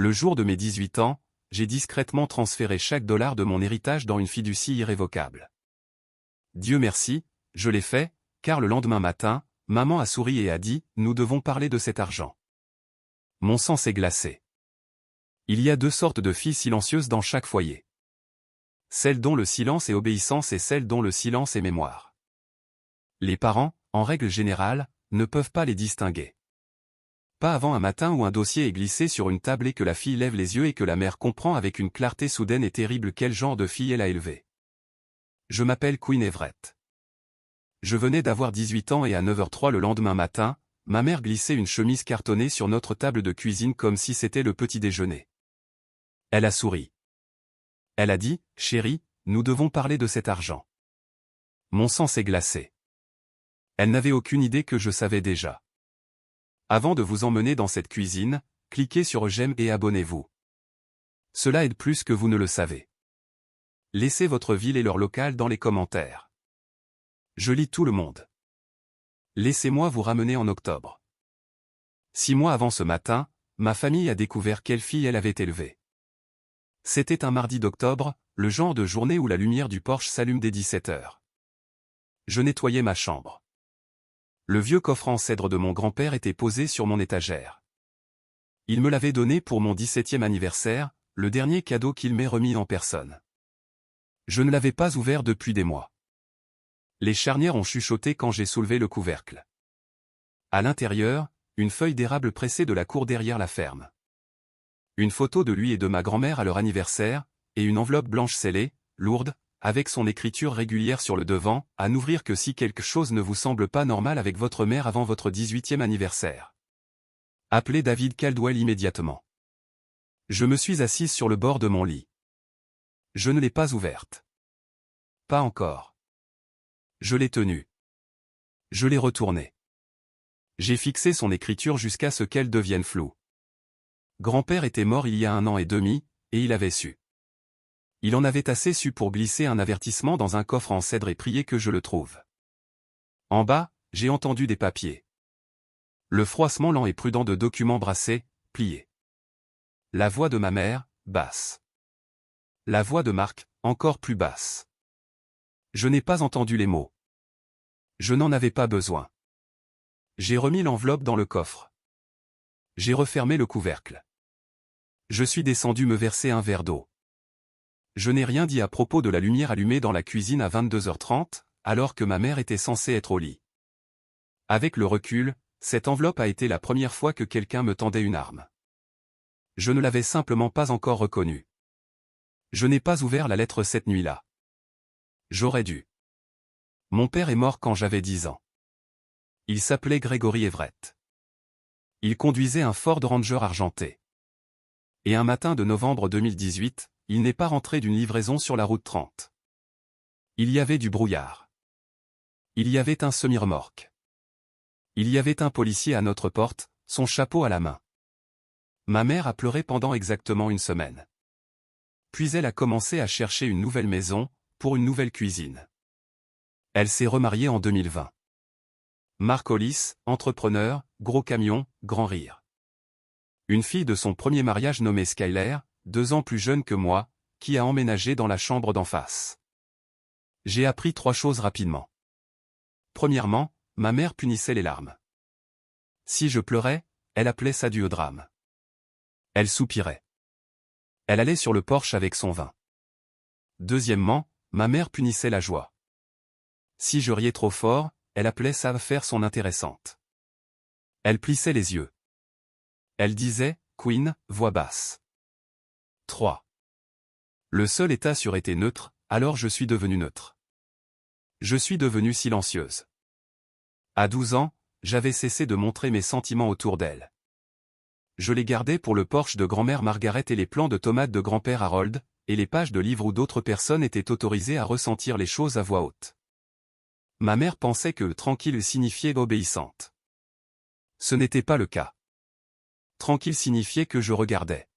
Le jour de mes 18 ans, j'ai discrètement transféré chaque dollar de mon héritage dans une fiducie irrévocable. Dieu merci, je l'ai fait, car le lendemain matin, maman a souri et a dit « Nous devons parler de cet argent ». Mon sang s'est glacé. Il y a deux sortes de filles silencieuses dans chaque foyer. Celles dont le silence est obéissance et celles dont le silence est mémoire. Les parents, en règle générale, ne peuvent pas les distinguer. Pas avant un matin où un dossier est glissé sur une table et que la fille lève les yeux et que la mère comprend avec une clarté soudaine et terrible quel genre de fille elle a élevé. Je m'appelle Queen Everett. Je venais d'avoir 18 ans et à 9h03 le lendemain matin, ma mère glissait une chemise cartonnée sur notre table de cuisine comme si c'était le petit déjeuner. Elle a souri. Elle a dit « Chérie, nous devons parler de cet argent ». Mon sang s'est glacé. Elle n'avait aucune idée que je savais déjà. Avant de vous emmener dans cette cuisine, cliquez sur j'aime et abonnez-vous. Cela aide plus que vous ne le savez. Laissez votre ville et leur local dans les commentaires. Je lis tout le monde. Laissez-moi vous ramener en octobre. 6 mois avant ce matin, ma famille a découvert quelle fille elle avait élevée. C'était un mardi d'octobre, le genre de journée où la lumière du porche s'allume dès 17h. Je nettoyais ma chambre. Le vieux coffre en cèdre de mon grand-père était posé sur mon étagère. Il me l'avait donné pour mon 17e anniversaire, le dernier cadeau qu'il m'ait remis en personne. Je ne l'avais pas ouvert depuis des mois. Les charnières ont chuchoté quand j'ai soulevé le couvercle. À l'intérieur, une feuille d'érable pressée de la cour derrière la ferme. Une photo de lui et de ma grand-mère à leur anniversaire, et une enveloppe blanche scellée, lourde, avec son écriture régulière sur le devant, à n'ouvrir que si quelque chose ne vous semble pas normal avec votre mère avant votre 18e anniversaire. Appelez David Caldwell immédiatement. Je me suis assise sur le bord de mon lit. Je ne l'ai pas ouverte. Pas encore. Je l'ai tenue. Je l'ai retournée. J'ai fixé son écriture jusqu'à ce qu'elle devienne floue. Grand-père était mort il y a 1 an et demi, et il avait su. Il en avait assez su pour glisser un avertissement dans un coffre en cèdre et prier que je le trouve. En bas, j'ai entendu des papiers. Le froissement lent et prudent de documents brassés, pliés. La voix de ma mère, basse. La voix de Marc, encore plus basse. Je n'ai pas entendu les mots. Je n'en avais pas besoin. J'ai remis l'enveloppe dans le coffre. J'ai refermé le couvercle. Je suis descendu me verser un verre d'eau. Je n'ai rien dit à propos de la lumière allumée dans la cuisine à 22h30, alors que ma mère était censée être au lit. Avec le recul, cette enveloppe a été la première fois que quelqu'un me tendait une arme. Je ne l'avais simplement pas encore reconnue. Je n'ai pas ouvert la lettre cette nuit-là. J'aurais dû. Mon père est mort quand j'avais 10 ans. Il s'appelait Gregory Everett. Il conduisait un Ford Ranger argenté. Et un matin de novembre 2018, il n'est pas rentré d'une livraison sur la route 30. Il y avait du brouillard. Il y avait un semi-remorque. Il y avait un policier à notre porte, son chapeau à la main. Ma mère a pleuré pendant exactement 1 semaine. Puis elle a commencé à chercher une nouvelle maison, pour une nouvelle cuisine. Elle s'est remariée en 2020. Marc Hollis, entrepreneur, gros camion, grand rire. Une fille de son premier mariage nommée Skyler, 2 ans plus jeune que moi, qui a emménagé dans la chambre d'en face. J'ai appris 3 choses rapidement. Premièrement, ma mère punissait les larmes. Si je pleurais, elle appelait ça du drame. Elle soupirait. Elle allait sur le porche avec son vin. Deuxièmement, ma mère punissait la joie. Si je riais trop fort, elle appelait ça faire son intéressante. Elle plissait les yeux. Elle disait, Queen, voix basse. 3. Le seul état sur était neutre, alors je suis devenue neutre. Je suis devenue silencieuse. À 12 ans, j'avais cessé de montrer mes sentiments autour d'elle. Je les gardais pour le Porsche de grand-mère Margaret et les plants de tomates de grand-père Harold, et les pages de livres où d'autres personnes étaient autorisées à ressentir les choses à voix haute. Ma mère pensait que tranquille signifiait obéissante. Ce n'était pas le cas. Tranquille signifiait que je regardais.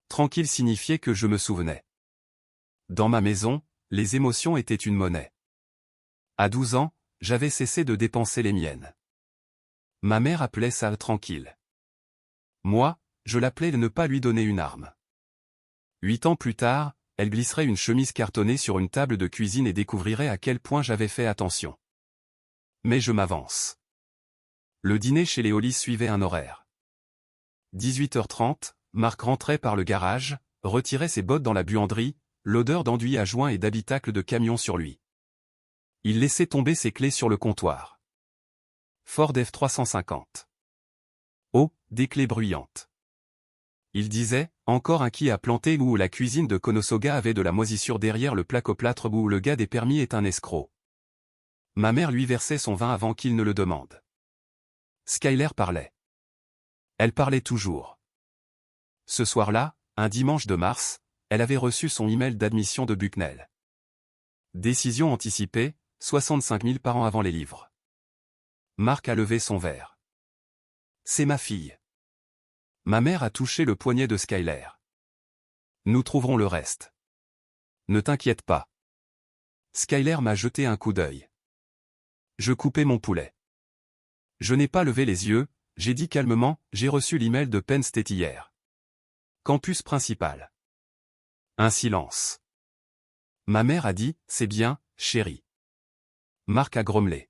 Tranquille signifiait que je me souvenais. Dans ma maison, les émotions étaient une monnaie. À 12 ans, j'avais cessé de dépenser les miennes. Ma mère appelait ça tranquille. Moi, je l'appelais de ne pas lui donner une arme. 8 ans plus tard, elle glisserait une chemise cartonnée sur une table de cuisine et découvrirait à quel point j'avais fait attention. Mais je m'avance. Le dîner chez les Hollis suivait un horaire. 18h30, Marc rentrait par le garage, retirait ses bottes dans la buanderie, l'odeur d'enduit à joint et d'habitacle de camion sur lui. Il laissait tomber ses clés sur le comptoir. Ford F350. Oh, des clés bruyantes. Il disait, encore un qui a planté où la cuisine de Konosoga avait de la moisissure derrière le placoplâtre où le gars des permis est un escroc. Ma mère lui versait son vin avant qu'il ne le demande. Skyler parlait. Elle parlait toujours. Ce soir-là, un dimanche de mars, elle avait reçu son email d'admission de Bucknell. Décision anticipée, 65 000 par an avant les livres. Marc a levé son verre. C'est ma fille. Ma mère a touché le poignet de Skyler. Nous trouverons le reste. Ne t'inquiète pas. Skyler m'a jeté un coup d'œil. Je coupais mon poulet. Je n'ai pas levé les yeux, j'ai dit calmement, j'ai reçu l'email de Penn State hier. Campus principal. Un silence. Ma mère a dit, c'est bien, chérie. Marc a grommelé.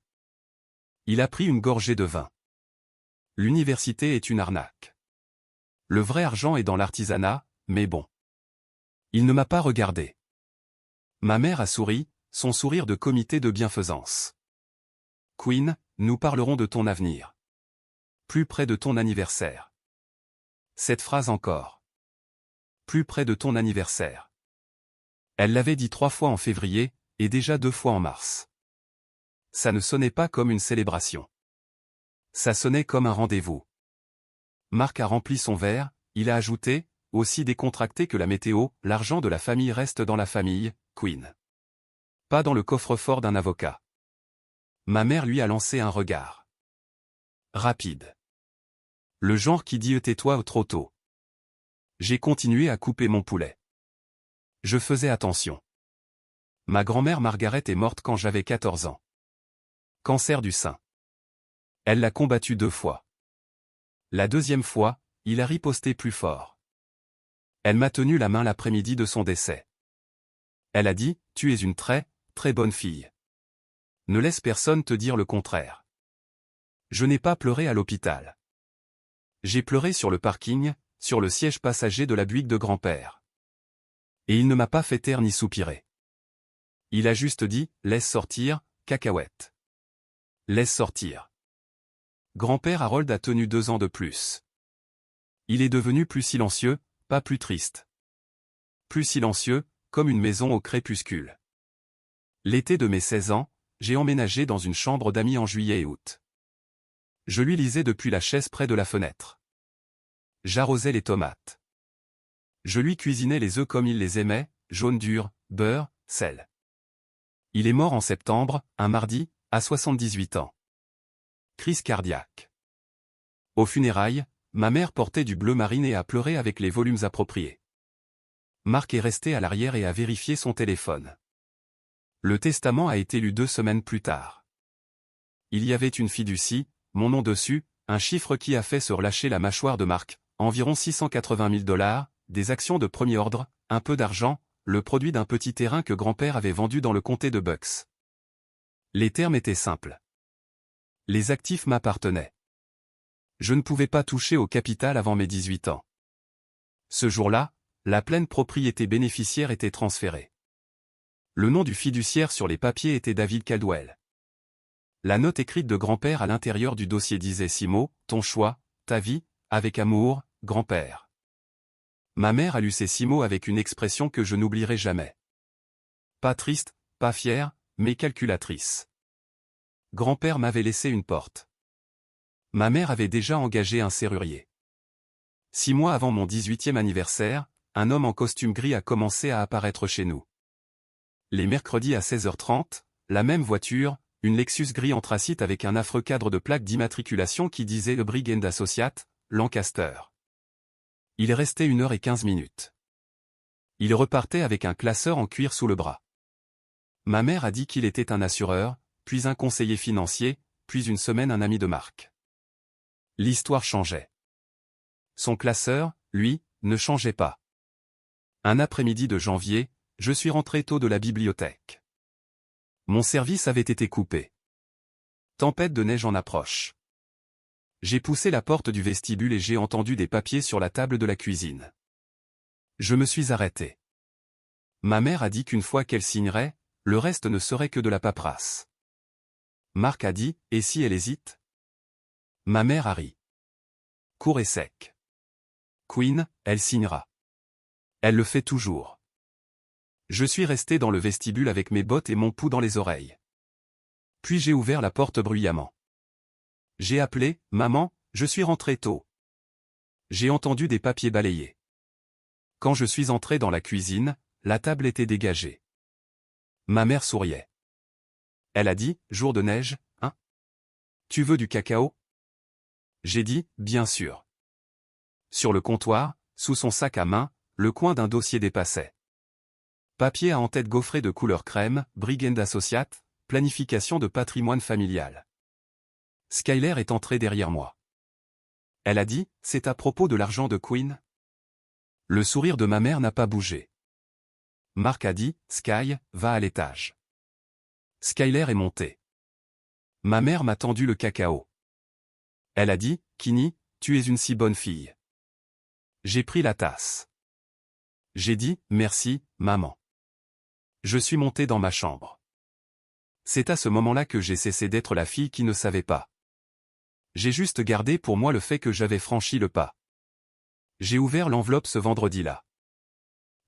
Il a pris une gorgée de vin. L'université est une arnaque. Le vrai argent est dans l'artisanat, mais bon. Il ne m'a pas regardé. Ma mère a souri, son sourire de comité de bienfaisance. Queen, nous parlerons de ton avenir. Plus près de ton anniversaire. Cette phrase encore. Plus près de ton anniversaire. Elle l'avait dit 3 fois en février, et déjà 2 fois en mars. Ça ne sonnait pas comme une célébration. Ça sonnait comme un rendez-vous. Marc a rempli son verre, il a ajouté, aussi décontracté que la météo, l'argent de la famille reste dans la famille, Queen. Pas dans le coffre-fort d'un avocat. Ma mère lui a lancé un regard. Rapide. Le genre qui dit tais-toi trop tôt. J'ai continué à couper mon poulet. Je faisais attention. Ma grand-mère Margaret est morte quand j'avais 14 ans. Cancer du sein. Elle l'a combattu 2 fois. La 2e fois, il a riposté plus fort. Elle m'a tenu la main l'après-midi de son décès. Elle a dit, tu es une très, très bonne fille. Ne laisse personne te dire le contraire. Je n'ai pas pleuré à l'hôpital. J'ai pleuré sur le parking, sur le siège passager de la Buick de grand-père. Et il ne m'a pas fait taire ni soupirer. Il a juste dit, laisse sortir, cacahuète. Laisse sortir. Grand-père Harold a tenu 2 ans de plus. Il est devenu plus silencieux, pas plus triste. Plus silencieux, comme une maison au crépuscule. L'été de mes 16 ans, j'ai emménagé dans une chambre d'amis en juillet et août. Je lui lisais depuis la chaise près de la fenêtre. J'arrosais les tomates. Je lui cuisinais les œufs comme il les aimait, jaune dur, beurre, sel. Il est mort en septembre, un mardi, à 78 ans. Crise cardiaque. Aux funérailles, ma mère portait du bleu marine et a pleuré avec les volumes appropriés. Marc est resté à l'arrière et a vérifié son téléphone. Le testament a été lu 2 semaines plus tard. Il y avait une fiducie, mon nom dessus, un chiffre qui a fait se relâcher la mâchoire de Marc, environ 680 000 $, des actions de premier ordre, un peu d'argent, le produit d'un petit terrain que grand-père avait vendu dans le comté de Bucks. Les termes étaient simples. Les actifs m'appartenaient. Je ne pouvais pas toucher au capital avant mes 18 ans. Ce jour-là, la pleine propriété bénéficiaire était transférée. Le nom du fiduciaire sur les papiers était David Caldwell. La note écrite de grand-père à l'intérieur du dossier disait 6 mots, ton choix, ta vie, avec amour, grand-père. Ma mère a lu ces 6 mots avec une expression que je n'oublierai jamais. Pas triste, pas fière, mais calculatrice. Grand-père m'avait laissé une porte. Ma mère avait déjà engagé un serrurier. 6 mois avant mon 18e anniversaire, un homme en costume gris a commencé à apparaître chez nous. Les mercredis à 16h30, la même voiture, une Lexus gris anthracite avec un affreux cadre de plaque d'immatriculation qui disait le Brigand Associate, Lancaster. Il restait 1h15. Il repartait avec un classeur en cuir sous le bras. Ma mère a dit qu'il était un assureur, puis un conseiller financier, puis une semaine un ami de Marc. L'histoire changeait. Son classeur, lui, ne changeait pas. Un après-midi de janvier, je suis rentré tôt de la bibliothèque. Mon service avait été coupé. Tempête de neige en approche. J'ai poussé la porte du vestibule et j'ai entendu des papiers sur la table de la cuisine. Je me suis arrêté. Ma mère a dit qu'une fois qu'elle signerait, le reste ne serait que de la paperasse. Marc a dit, et si elle hésite? Ma mère a ri. Court et sec. Queen, elle signera. Elle le fait toujours. Je suis resté dans le vestibule avec mes bottes et mon pouls dans les oreilles. Puis j'ai ouvert la porte bruyamment. J'ai appelé, maman, je suis rentré tôt. J'ai entendu des papiers balayés. Quand je suis entré dans la cuisine, la table était dégagée. Ma mère souriait. Elle a dit, jour de neige, hein? Tu veux du cacao? J'ai dit, bien sûr. Sur le comptoir, sous son sac à main, le coin d'un dossier dépassait. Papier à en-tête gaufré de couleur crème, Brigand Associates, planification de patrimoine familial. Skyler est entrée derrière moi. Elle a dit, c'est à propos de l'argent de Queen? Le sourire de ma mère n'a pas bougé. Marc a dit, Sky, va à l'étage. Skyler est montée. Ma mère m'a tendu le cacao. Elle a dit, Kini, tu es une si bonne fille. J'ai pris la tasse. J'ai dit, merci, maman. Je suis monté dans ma chambre. C'est à ce moment-là que j'ai cessé d'être la fille qui ne savait pas. J'ai juste gardé pour moi le fait que j'avais franchi le pas. J'ai ouvert l'enveloppe ce vendredi-là.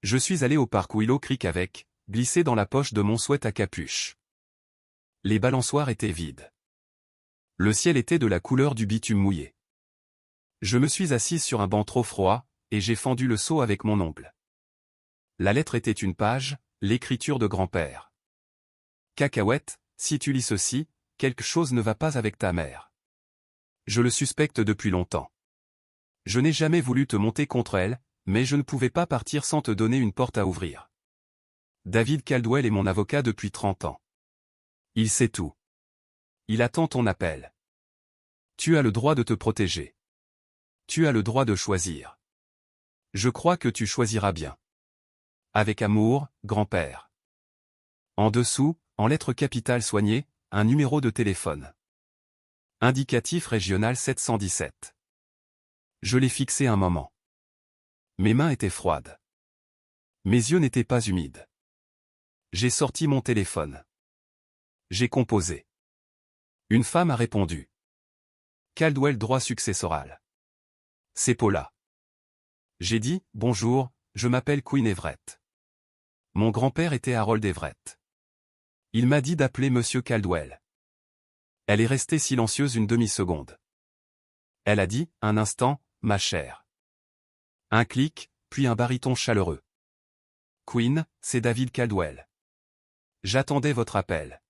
Je suis allé au parc Willow Creek avec, glissé dans la poche de mon sweat à capuche. Les balançoires étaient vides. Le ciel était de la couleur du bitume mouillé. Je me suis assise sur un banc trop froid, et j'ai fendu le seau avec mon ongle. La lettre était une page, l'écriture de grand-père. Cacahuète, si tu lis ceci, quelque chose ne va pas avec ta mère. Je le suspecte depuis longtemps. Je n'ai jamais voulu te monter contre elle, mais je ne pouvais pas partir sans te donner une porte à ouvrir. David Caldwell est mon avocat depuis 30 ans. Il sait tout. Il attend ton appel. Tu as le droit de te protéger. Tu as le droit de choisir. Je crois que tu choisiras bien. Avec amour, grand-père. En dessous, en lettres capitales soignées, un numéro de téléphone. Indicatif régional 717. Je l'ai fixé un moment. Mes mains étaient froides. Mes yeux n'étaient pas humides. J'ai sorti mon téléphone. J'ai composé. Une femme a répondu. Caldwell droit successoral. C'est Paula. J'ai dit, bonjour, je m'appelle Queen Everett. Mon grand-père était Harold Everett. Il m'a dit d'appeler Monsieur Caldwell. Elle est restée silencieuse une demi-seconde. Elle a dit, un instant, ma chère. Un clic, puis un baryton chaleureux. Queen, c'est David Caldwell. J'attendais votre appel.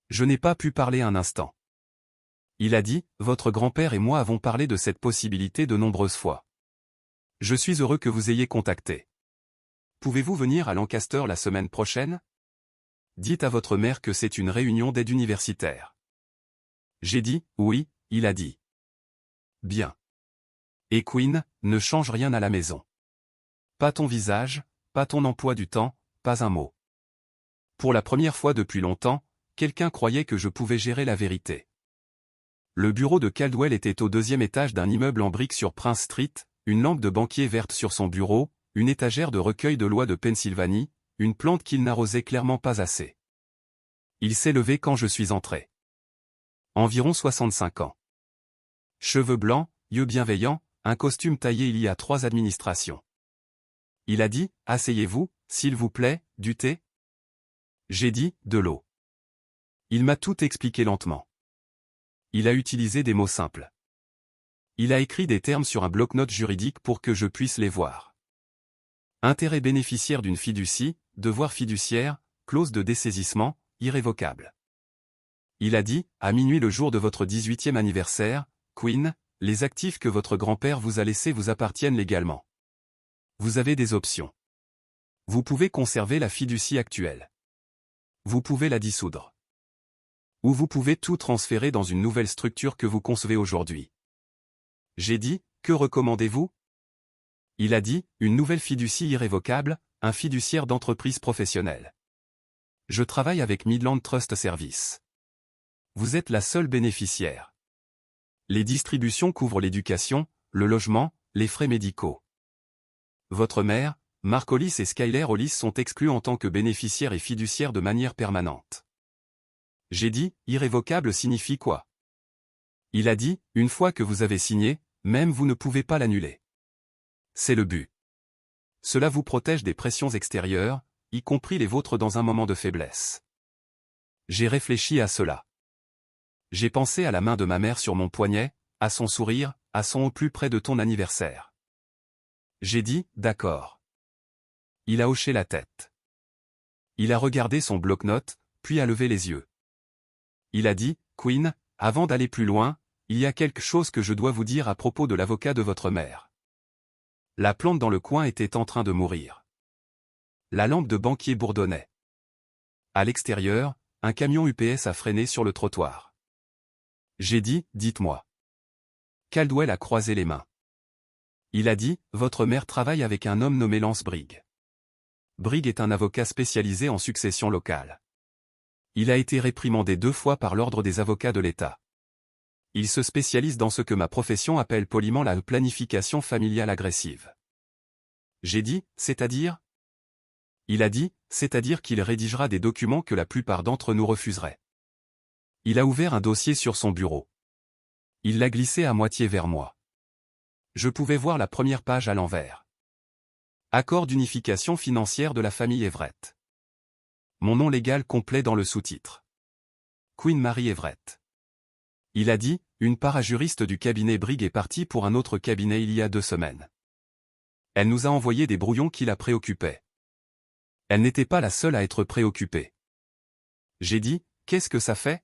Je n'ai pas pu parler un instant. Il a dit, votre grand-père et moi avons parlé de cette possibilité de nombreuses fois. Je suis heureux que vous ayez contacté. Pouvez-vous venir à Lancaster la semaine prochaine? Dites à votre mère que c'est une réunion d'aide universitaire. J'ai dit, oui, il a dit. Bien. Et Queen, ne change rien à la maison. Pas ton visage, pas ton emploi du temps, pas un mot. Pour la première fois depuis longtemps, quelqu'un croyait que je pouvais gérer la vérité. Le bureau de Caldwell était au 2e étage d'un immeuble en briques sur Prince Street, une lampe de banquier verte sur son bureau, une étagère de recueil de lois de Pennsylvanie, une plante qu'il n'arrosait clairement pas assez. Il s'est levé quand je suis entré. Environ 65 ans. Cheveux blancs, yeux bienveillants, un costume taillé il y a 3 administrations. Il a dit, asseyez-vous, s'il vous plaît, du thé? J'ai dit, de l'eau. Il m'a tout expliqué lentement. Il a utilisé des mots simples. Il a écrit des termes sur un bloc-notes juridique pour que je puisse les voir. Intérêt bénéficiaire d'une fiducie, devoir fiduciaire, clause de dessaisissement, irrévocable. Il a dit, à minuit le jour de votre 18e anniversaire, Queen, les actifs que votre grand-père vous a laissés vous appartiennent légalement. Vous avez des options. Vous pouvez conserver la fiducie actuelle. Vous pouvez la dissoudre. Ou vous pouvez tout transférer dans une nouvelle structure que vous concevez aujourd'hui. J'ai dit, Que recommandez-vous? Il a dit, une nouvelle fiducie irrévocable, un fiduciaire d'entreprise professionnelle. Je travaille avec Midland Trust Service. Vous êtes la seule bénéficiaire. Les distributions couvrent l'éducation, le logement, les frais médicaux. Votre mère, Mark Hollis et Skyler Hollis sont exclus en tant que bénéficiaires et fiduciaires de manière permanente. J'ai dit, irrévocable signifie quoi? Il a dit, une fois que vous avez signé, même vous ne pouvez pas l'annuler. C'est le but. Cela vous protège des pressions extérieures, y compris les vôtres dans un moment de faiblesse. J'ai réfléchi à cela. J'ai pensé à la main de ma mère sur mon poignet, à son sourire, à son au plus près de ton anniversaire. J'ai dit, d'accord. Il a hoché la tête. Il a regardé son bloc-notes, puis a levé les yeux. Il a dit, Queen, avant d'aller plus loin, il y a quelque chose que je dois vous dire à propos de l'avocat de votre mère. La plante dans le coin était en train de mourir. La lampe de banquier bourdonnait. À l'extérieur, un camion UPS a freiné sur le trottoir. J'ai dit, dites-moi. Caldwell a croisé les mains. Il a dit, votre mère travaille avec un homme nommé Lance Brigg. Brigg est un avocat spécialisé en succession locale. Il a été réprimandé 2 fois par l'Ordre des avocats de l'État. Il se spécialise dans ce que ma profession appelle poliment la planification familiale agressive. J'ai dit, c'est-à-dire? Il a dit, c'est-à-dire qu'il rédigera des documents que la plupart d'entre nous refuseraient. Il a ouvert un dossier sur son bureau. Il l'a glissé à moitié vers moi. Je pouvais voir la première page à l'envers. Accord d'unification financière de la famille Everett. Mon nom légal complet dans le sous-titre. Queen Mary Everett. Il a dit, une parajuriste du cabinet Brigg est partie pour un autre cabinet il y a 2 semaines. Elle nous a envoyé des brouillons qui la préoccupaient. Elle n'était pas la seule à être préoccupée. J'ai dit, qu'est-ce que ça fait?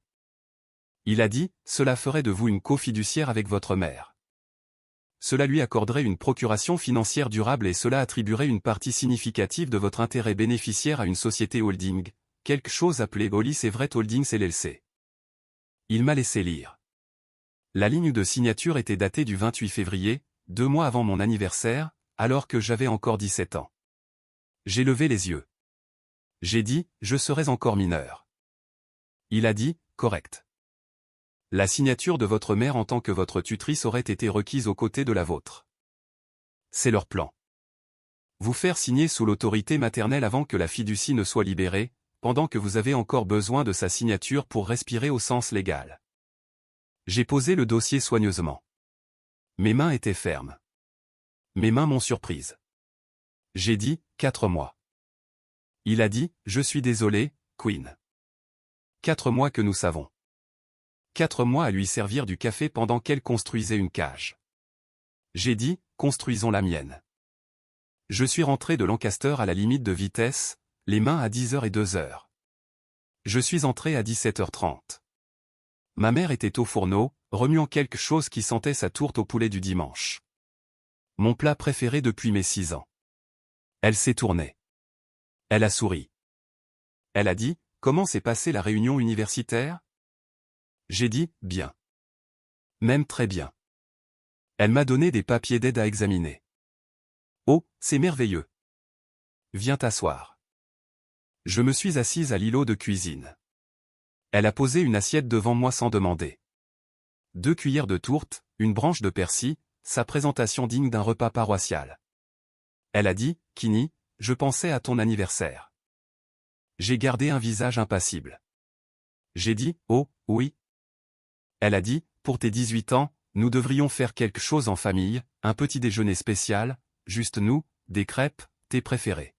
Il a dit, cela ferait de vous une cofiduciaire avec votre mère. Cela lui accorderait une procuration financière durable et cela attribuerait une partie significative de votre intérêt bénéficiaire à une société holding, quelque chose appelé Hollis Everett Holdings LLC. Il m'a laissé lire. La ligne de signature était datée du 28 février, 2 mois avant mon anniversaire, alors que j'avais encore 17 ans. J'ai levé les yeux. J'ai dit, je serais encore mineur. Il a dit, correct. La signature de votre mère en tant que votre tutrice aurait été requise aux côtés de la vôtre. C'est leur plan. Vous faire signer sous l'autorité maternelle avant que la fiducie ne soit libérée, pendant que vous avez encore besoin de sa signature pour respirer au sens légal. J'ai posé le dossier soigneusement. Mes mains étaient fermes. Mes mains m'ont surprise. J'ai dit, 4 mois. Il a dit, je suis désolé, Queen. 4 mois que nous savons. 4 mois à lui servir du café pendant qu'elle construisait une cage. J'ai dit, construisons la mienne. Je suis rentré de Lancaster à la limite de vitesse, les mains à 10h et 2h. Je suis entré à 17h30. Ma mère était au fourneau, remuant quelque chose qui sentait sa tourte au poulet du dimanche. Mon plat préféré depuis mes 6 ans. Elle s'est tournée. Elle a souri. Elle a dit, comment s'est passée la réunion universitaire? J'ai dit, bien. Même très bien. Elle m'a donné des papiers d'aide à examiner. Oh, c'est merveilleux. Viens t'asseoir. Je me suis assise à l'îlot de cuisine. Elle a posé une assiette devant moi sans demander. 2 cuillères de tourte, une branche de persil, sa présentation digne d'un repas paroissial. Elle a dit, Kini, je pensais à ton anniversaire. J'ai gardé un visage impassible. J'ai dit, oh, oui. Elle a dit, pour tes 18 ans, nous devrions faire quelque chose en famille, un petit déjeuner spécial, juste nous, des crêpes, tes préférés.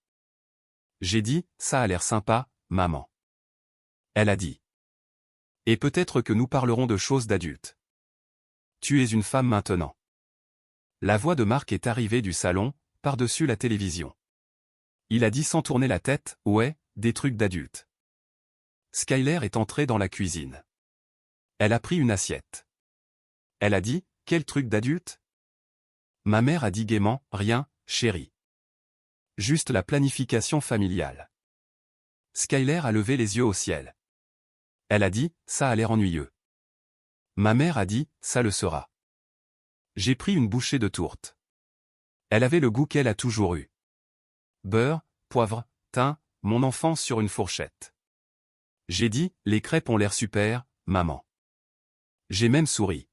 J'ai dit, ça a l'air sympa, maman. Elle a dit. Et peut-être que nous parlerons de choses d'adultes. Tu es une femme maintenant. La voix de Mark est arrivée du salon, par-dessus la télévision. Il a dit sans tourner la tête, ouais, des trucs d'adultes. Skyler est entrée dans la cuisine. Elle a pris une assiette. Elle a dit, quel truc d'adulte? Ma mère a dit gaiement, rien, chérie. Juste la planification familiale. Skyler a levé les yeux au ciel. Elle a dit, ça a l'air ennuyeux. Ma mère a dit, ça le sera. J'ai pris une bouchée de tourte. Elle avait le goût qu'elle a toujours eu. Beurre, poivre, thym, mon enfant sur une fourchette. J'ai dit, les crêpes ont l'air super, maman. J'ai même souri.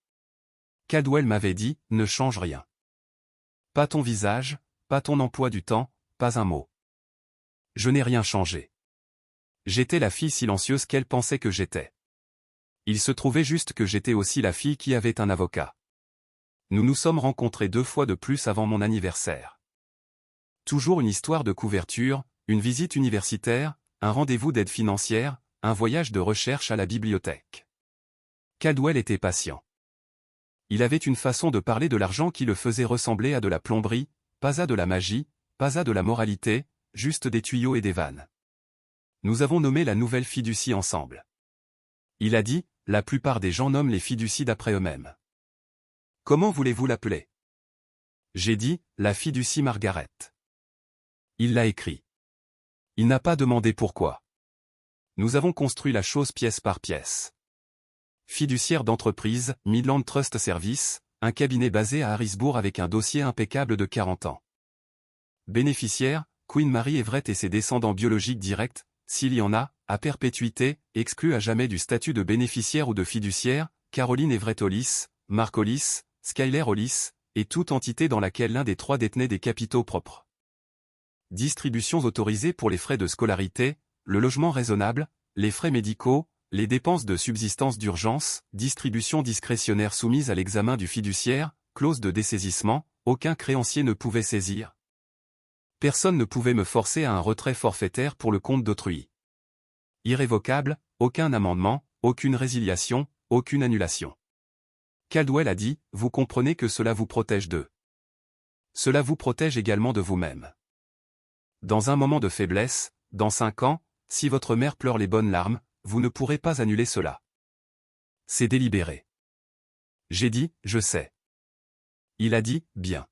Caldwell m'avait dit, ne change rien. Pas ton visage, pas ton emploi du temps, pas un mot. Je n'ai rien changé. J'étais la fille silencieuse qu'elle pensait que j'étais. Il se trouvait juste que j'étais aussi la fille qui avait un avocat. Nous nous sommes rencontrés 2 fois de plus avant mon anniversaire. Toujours une histoire de couverture, une visite universitaire, un rendez-vous d'aide financière, un voyage de recherche à la bibliothèque. Caldwell était patient. Il avait une façon de parler de l'argent qui le faisait ressembler à de la plomberie, pas à de la magie, pas à de la moralité, juste des tuyaux et des vannes. Nous avons nommé la nouvelle fiducie ensemble. Il a dit, la plupart des gens nomment les fiducies d'après eux-mêmes. Comment voulez-vous l'appeler? J'ai dit, la fiducie Margaret. Il l'a écrit. Il n'a pas demandé pourquoi. Nous avons construit la chose pièce par pièce. Fiduciaire d'entreprise, Midland Trust Service, un cabinet basé à Harrisburg avec un dossier impeccable de 40 ans. Bénéficiaire, Queen Mary Everett et ses descendants biologiques directs, s'il y en a, à perpétuité, exclus à jamais du statut de bénéficiaire ou de fiduciaire, Caroline Everett Hollis, Mark Hollis, Skyler Hollis, et toute entité dans laquelle l'un des 3 détenait des capitaux propres. Distributions autorisées pour les frais de scolarité, le logement raisonnable, les frais médicaux, les dépenses de subsistance d'urgence, distribution discrétionnaire soumise à l'examen du fiduciaire, clause de dessaisissement, aucun créancier ne pouvait saisir. Personne ne pouvait me forcer à un retrait forfaitaire pour le compte d'autrui. Irrévocable, aucun amendement, aucune résiliation, aucune annulation. Caldwell a dit, vous comprenez que cela vous protège d'eux. Cela vous protège également de vous-même. Dans un moment de faiblesse, dans 5 ans, si votre mère pleure les bonnes larmes, vous ne pourrez pas annuler cela. C'est délibéré. J'ai dit, je sais. Il a dit, bien.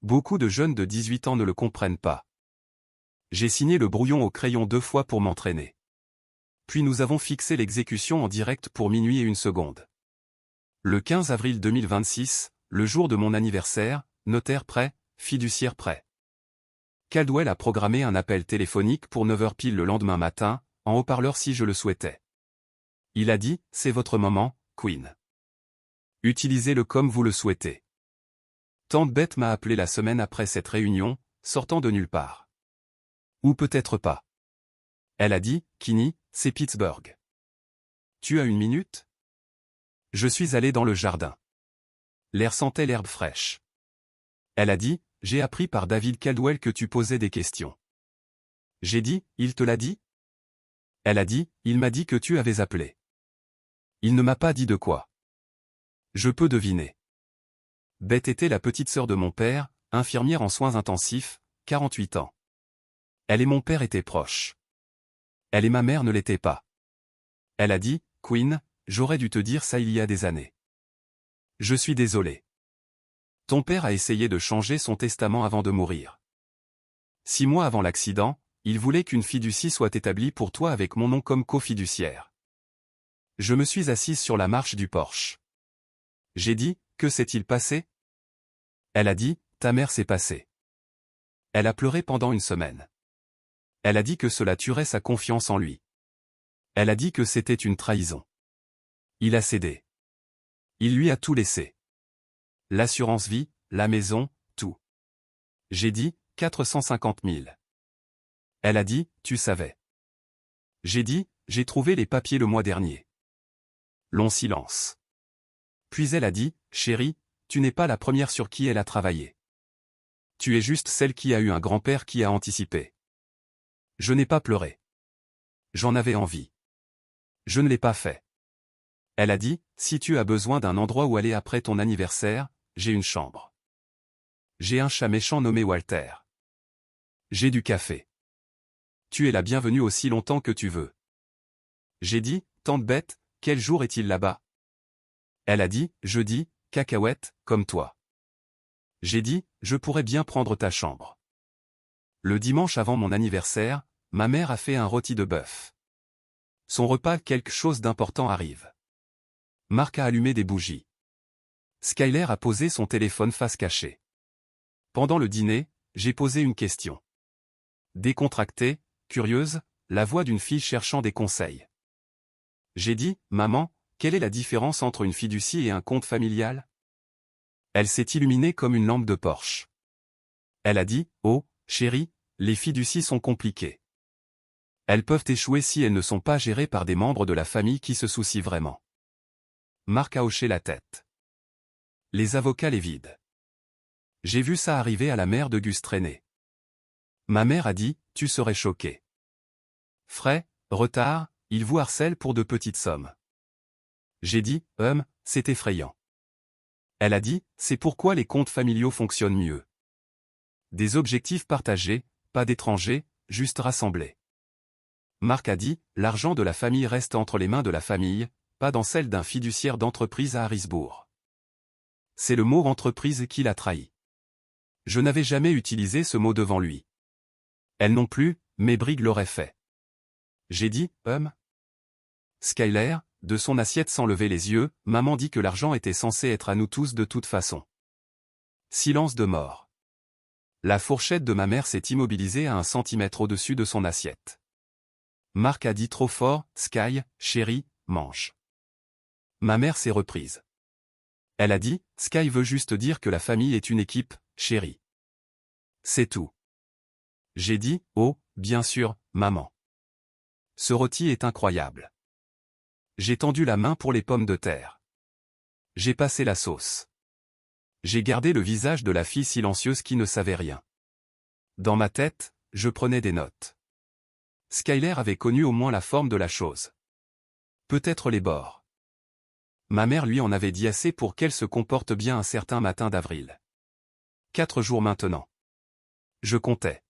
Beaucoup de jeunes de 18 ans ne le comprennent pas. J'ai signé le brouillon au crayon 2 fois pour m'entraîner. Puis nous avons fixé l'exécution en direct pour minuit et 1 seconde. Le 15 avril 2026, le jour de mon anniversaire, notaire prêt, fiduciaire prêt. Caldwell a programmé un appel téléphonique pour 9h pile le lendemain matin, en haut-parleur si je le souhaitais. Il a dit, c'est votre moment, Queen. Utilisez-le comme vous le souhaitez. Tante Beth m'a appelé la semaine après cette réunion, sortant de nulle part. Ou peut-être pas. Elle a dit, Kenny, c'est Pittsburgh. Tu as 1 minute? Je suis allé dans le jardin. L'air sentait l'herbe fraîche. Elle a dit, j'ai appris par David Caldwell que tu posais des questions. J'ai dit, il te l'a dit? Elle a dit, il m'a dit que tu avais appelé. Il ne m'a pas dit de quoi. Je peux deviner. Beth était la petite sœur de mon père, infirmière en soins intensifs, 48 ans. Elle et mon père étaient proches. Elle et ma mère ne l'étaient pas. Elle a dit, Queen, j'aurais dû te dire ça il y a des années. Je suis désolé. Ton père a essayé de changer son testament avant de mourir. 6 mois avant l'accident, il voulait qu'une fiducie soit établie pour toi avec mon nom comme cofiduciaire. Je me suis assise sur la marche du porche. J'ai dit, que s'est-il passé? Elle a dit, ta mère s'est passée. Elle a pleuré pendant 1 semaine. Elle a dit que cela tuerait sa confiance en lui. Elle a dit que c'était une trahison. Il a cédé. Il lui a tout laissé. L'assurance vie, la maison, tout. J'ai dit, 450 000. Elle a dit, tu savais. J'ai dit, j'ai trouvé les papiers le mois dernier. Long silence. Puis elle a dit, chérie, tu n'es pas la première sur qui elle a travaillé. Tu es juste celle qui a eu un grand-père qui a anticipé. Je n'ai pas pleuré. J'en avais envie. Je ne l'ai pas fait. Elle a dit, si tu as besoin d'un endroit où aller après ton anniversaire, j'ai une chambre. J'ai un chat méchant nommé Walter. J'ai du café. Tu es la bienvenue aussi longtemps que tu veux. J'ai dit, tante Beth, quel jour est-il là-bas? Elle a dit, jeudi, cacahuète, comme toi. J'ai dit, je pourrais bien prendre ta chambre. Le dimanche avant mon anniversaire, ma mère a fait un rôti de bœuf. Son repas quelque chose d'important arrive. Marc a allumé des bougies. Skyler a posé son téléphone face cachée. Pendant le dîner, j'ai posé une question. Décontractée, curieuse, la voix d'une fille cherchant des conseils. J'ai dit, maman, quelle est la différence entre une fiducie et un compte familial? Elle s'est illuminée comme une lampe de Porsche. Elle a dit, oh, chérie, les fiducies sont compliquées. Elles peuvent échouer si elles ne sont pas gérées par des membres de la famille qui se soucient vraiment. Marc a hoché la tête. Les avocats les vident. J'ai vu ça arriver à la mère de Gus Traîné. Ma mère a dit, tu serais choqué. Frais, retard, ils vous harcèlent pour de petites sommes. J'ai dit, c'est effrayant. Elle a dit, c'est pourquoi les comptes familiaux fonctionnent mieux. Des objectifs partagés, pas d'étrangers, juste rassemblés. Marc a dit, l'argent de la famille reste entre les mains de la famille, pas dans celle d'un fiduciaire d'entreprise à Harrisburg. C'est le mot entreprise qui l'a trahi. Je n'avais jamais utilisé ce mot devant lui. Elle non plus, mais Briggs l'aurait fait. J'ai dit, Skyler, de son assiette sans lever les yeux, maman dit que l'argent était censé être à nous tous de toute façon. Silence de mort. La fourchette de ma mère s'est immobilisée à 1 centimètre au-dessus de son assiette. Marc a dit trop fort, Sky, chérie, mange. Ma mère s'est reprise. Elle a dit, Sky veut juste dire que la famille est une équipe, chérie. C'est tout. J'ai dit, oh, bien sûr, maman. Ce rôti est incroyable. J'ai tendu la main pour les pommes de terre. J'ai passé la sauce. J'ai gardé le visage de la fille silencieuse qui ne savait rien. Dans ma tête, je prenais des notes. Skyler avait connu au moins la forme de la chose. Peut-être les bords. Ma mère lui en avait dit assez pour qu'elle se comporte bien un certain matin d'avril. 4 jours maintenant. Je comptais.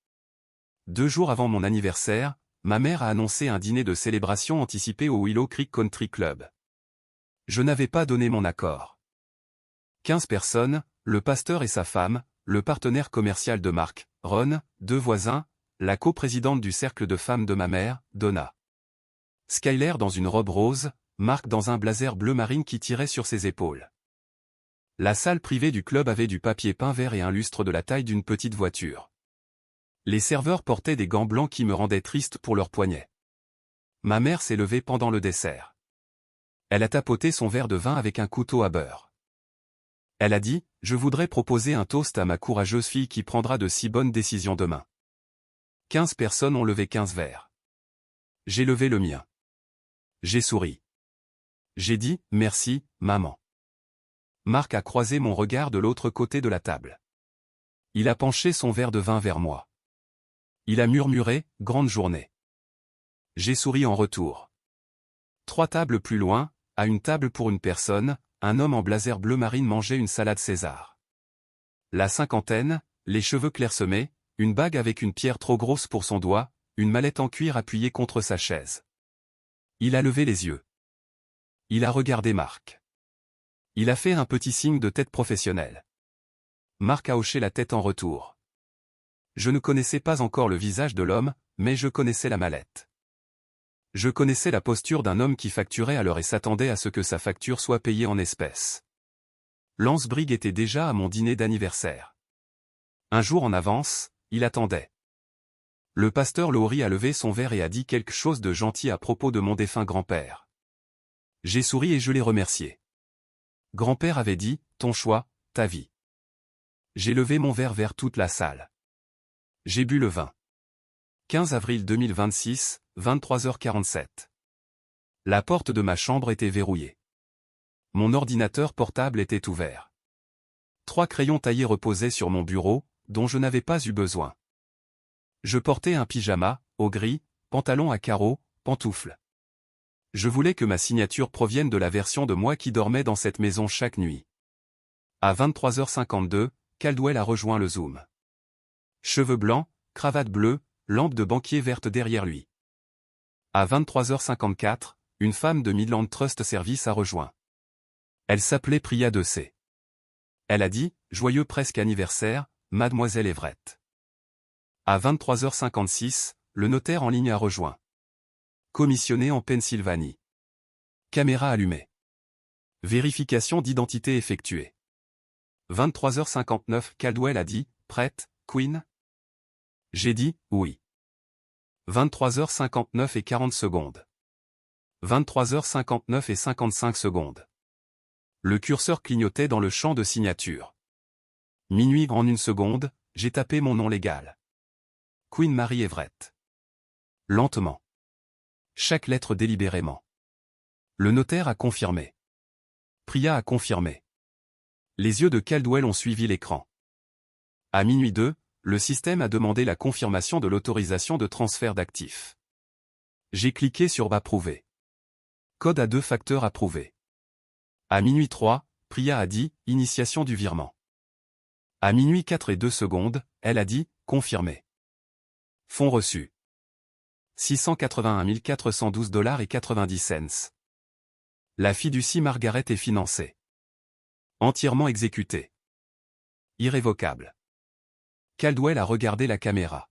2 jours avant mon anniversaire, ma mère a annoncé un dîner de célébration anticipé au Willow Creek Country Club. Je n'avais pas donné mon accord. 15 personnes, le pasteur et sa femme, le partenaire commercial de Marc, Ron, 2 voisins, la coprésidente du cercle de femmes de ma mère, Donna. Skyler dans une robe rose, Marc dans un blazer bleu marine qui tirait sur ses épaules. La salle privée du club avait du papier peint vert et un lustre de la taille d'une petite voiture. Les serveurs portaient des gants blancs qui me rendaient triste pour leurs poignets. Ma mère s'est levée pendant le dessert. Elle a tapoté son verre de vin avec un couteau à beurre. Elle a dit, je voudrais proposer un toast à ma courageuse fille qui prendra de si bonnes décisions demain. 15 personnes ont levé 15 verres. J'ai levé le mien. J'ai souri. J'ai dit, merci, maman. Marc a croisé mon regard de l'autre côté de la table. Il a penché son verre de vin vers moi. Il a murmuré, grande journée. J'ai souri en retour. 3 tables plus loin, à une table pour une personne, un homme en blazer bleu marine mangeait une salade César. La cinquantaine, les cheveux clairsemés, une bague avec une pierre trop grosse pour son doigt, une mallette en cuir appuyée contre sa chaise. Il a levé les yeux. Il a regardé Marc. Il a fait un petit signe de tête professionnelle. Marc a hoché la tête en retour. Je ne connaissais pas encore le visage de l'homme, mais je connaissais la mallette. Je connaissais la posture d'un homme qui facturait à l'heure et s'attendait à ce que sa facture soit payée en espèces. Lance Briggs était déjà à mon dîner d'anniversaire. Un jour en avance, il attendait. Le pasteur Lowry a levé son verre et a dit quelque chose de gentil à propos de mon défunt grand-père. J'ai souri et je l'ai remercié. Grand-père avait dit, ton choix, ta vie. J'ai levé mon verre vers toute la salle. J'ai bu le vin. 15 avril 2026, 23h47. La porte de ma chambre était verrouillée. Mon ordinateur portable était ouvert. 3 crayons taillés reposaient sur mon bureau, dont je n'avais pas eu besoin. Je portais un pyjama, au gris, pantalon à carreaux, pantoufles. Je voulais que ma signature provienne de la version de moi qui dormait dans cette maison chaque nuit. À 23h52, Caldwell a rejoint le Zoom. Cheveux blancs, cravate bleue, lampe de banquier verte derrière lui. À 23h54, une femme de Midland Trust Service a rejoint. Elle s'appelait Priya Dessay. Elle a dit, joyeux presque anniversaire, mademoiselle Everett. À 23h56, le notaire en ligne a rejoint. Commissionné en Pennsylvanie. Caméra allumée. Vérification d'identité effectuée. 23h59 Caldwell a dit, prête, Queen? J'ai dit, oui. 23h59 et 40 secondes. 23h59 et 55 secondes. Le curseur clignotait dans le champ de signature. Minuit en 1 seconde, j'ai tapé mon nom légal. Queen Mary Everett. Lentement. Chaque lettre délibérément. Le notaire a confirmé. Priya a confirmé. Les yeux de Caldwell ont suivi l'écran. À minuit 2, le système a demandé la confirmation de l'autorisation de transfert d'actifs. J'ai cliqué sur Approuver. Code à 2 facteurs approuvé. À minuit 3, Priya a dit « Initiation du virement ». À minuit 4 et 2 secondes, elle a dit « Confirmé ». Fonds reçus. 681 412 $ et 90 cents. La fiducie Margaret est financée. Entièrement exécutée. Irrévocable. Caldwell a regardé la caméra.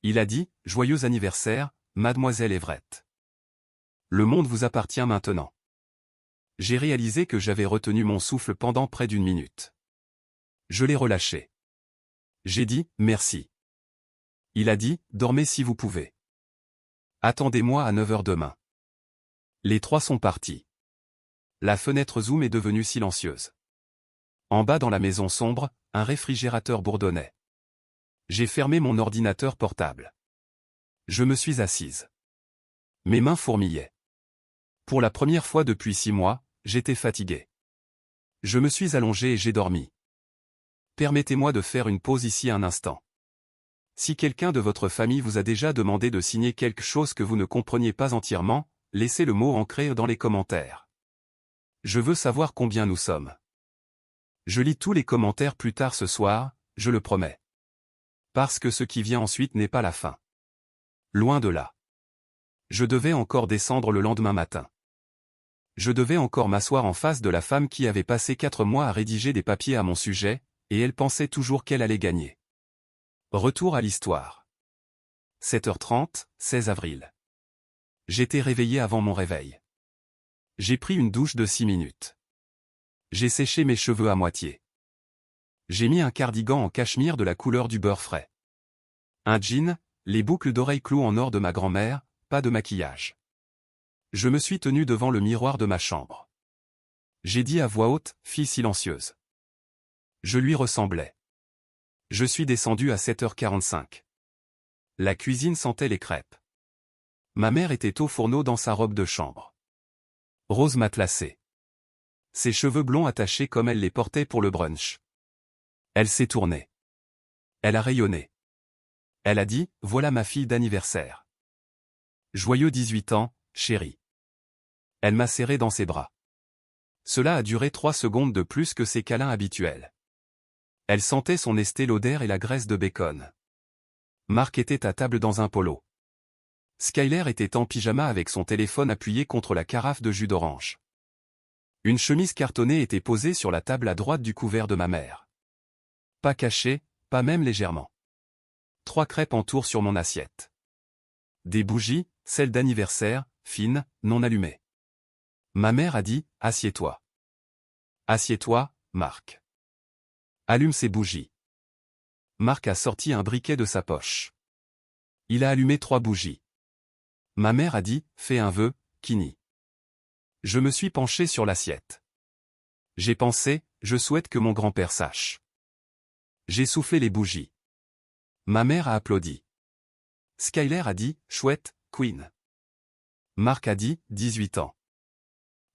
Il a dit « Joyeux anniversaire, mademoiselle Everett. Le monde vous appartient maintenant. » J'ai réalisé que j'avais retenu mon souffle pendant près d'1 minute. Je l'ai relâché. J'ai dit « Merci ». Il a dit « Dormez si vous pouvez. Attendez-moi à 9h demain. » Les trois sont partis. La fenêtre Zoom est devenue silencieuse. En bas dans la maison sombre, un réfrigérateur bourdonnait. J'ai fermé mon ordinateur portable. Je me suis assise. Mes mains fourmillaient. Pour la première fois depuis 6 mois, j'étais fatigué. Je me suis allongé et j'ai dormi. Permettez-moi de faire une pause ici un instant. Si quelqu'un de votre famille vous a déjà demandé de signer quelque chose que vous ne compreniez pas entièrement, laissez le mot ancré dans les commentaires. Je veux savoir combien nous sommes. Je lis tous les commentaires plus tard ce soir, je le promets. Parce que ce qui vient ensuite n'est pas la fin. Loin de là. Je devais encore descendre le lendemain matin. Je devais encore m'asseoir en face de la femme qui avait passé 4 mois à rédiger des papiers à mon sujet, et elle pensait toujours qu'elle allait gagner. Retour à l'histoire. 7h30, 16 avril. J'étais réveillé avant mon réveil. J'ai pris une douche de 6 minutes. J'ai séché mes cheveux à moitié. J'ai mis un cardigan en cachemire de la couleur du beurre frais. Un jean, les boucles d'oreilles cloues en or de ma grand-mère, pas de maquillage. Je me suis tenu devant le miroir de ma chambre. J'ai dit à voix haute, fille silencieuse. Je lui ressemblais. Je suis descendu à 7h45. La cuisine sentait les crêpes. Ma mère était au fourneau dans sa robe de chambre. Rose matelassée. Ses cheveux blonds attachés comme elle les portait pour le brunch. Elle s'est tournée. Elle a rayonné. Elle a dit, voilà ma fille d'anniversaire. Joyeux 18 ans, chérie. Elle m'a serré dans ses bras. Cela a duré 3 secondes de plus que ses câlins habituels. Elle sentait son Estée Lauder et la graisse de bacon. Marc était à table dans un polo. Skyler était en pyjama avec son téléphone appuyé contre la carafe de jus d'orange. Une chemise cartonnée était posée sur la table à droite du couvert de ma mère. Pas cachée, pas même légèrement. 3 crêpes en tour sur mon assiette. Des bougies, celles d'anniversaire, fines, non allumées. Ma mère a dit, assieds-toi. Assieds-toi, Marc. Allume ces bougies. Marc a sorti un briquet de sa poche. Il a allumé 3 bougies. Ma mère a dit, fais un vœu, Kini. Je me suis penché sur l'assiette. J'ai pensé, je souhaite que mon grand-père sache. J'ai soufflé les bougies. Ma mère a applaudi. Skyler a dit, chouette, Queen. Marc a dit, 18 ans.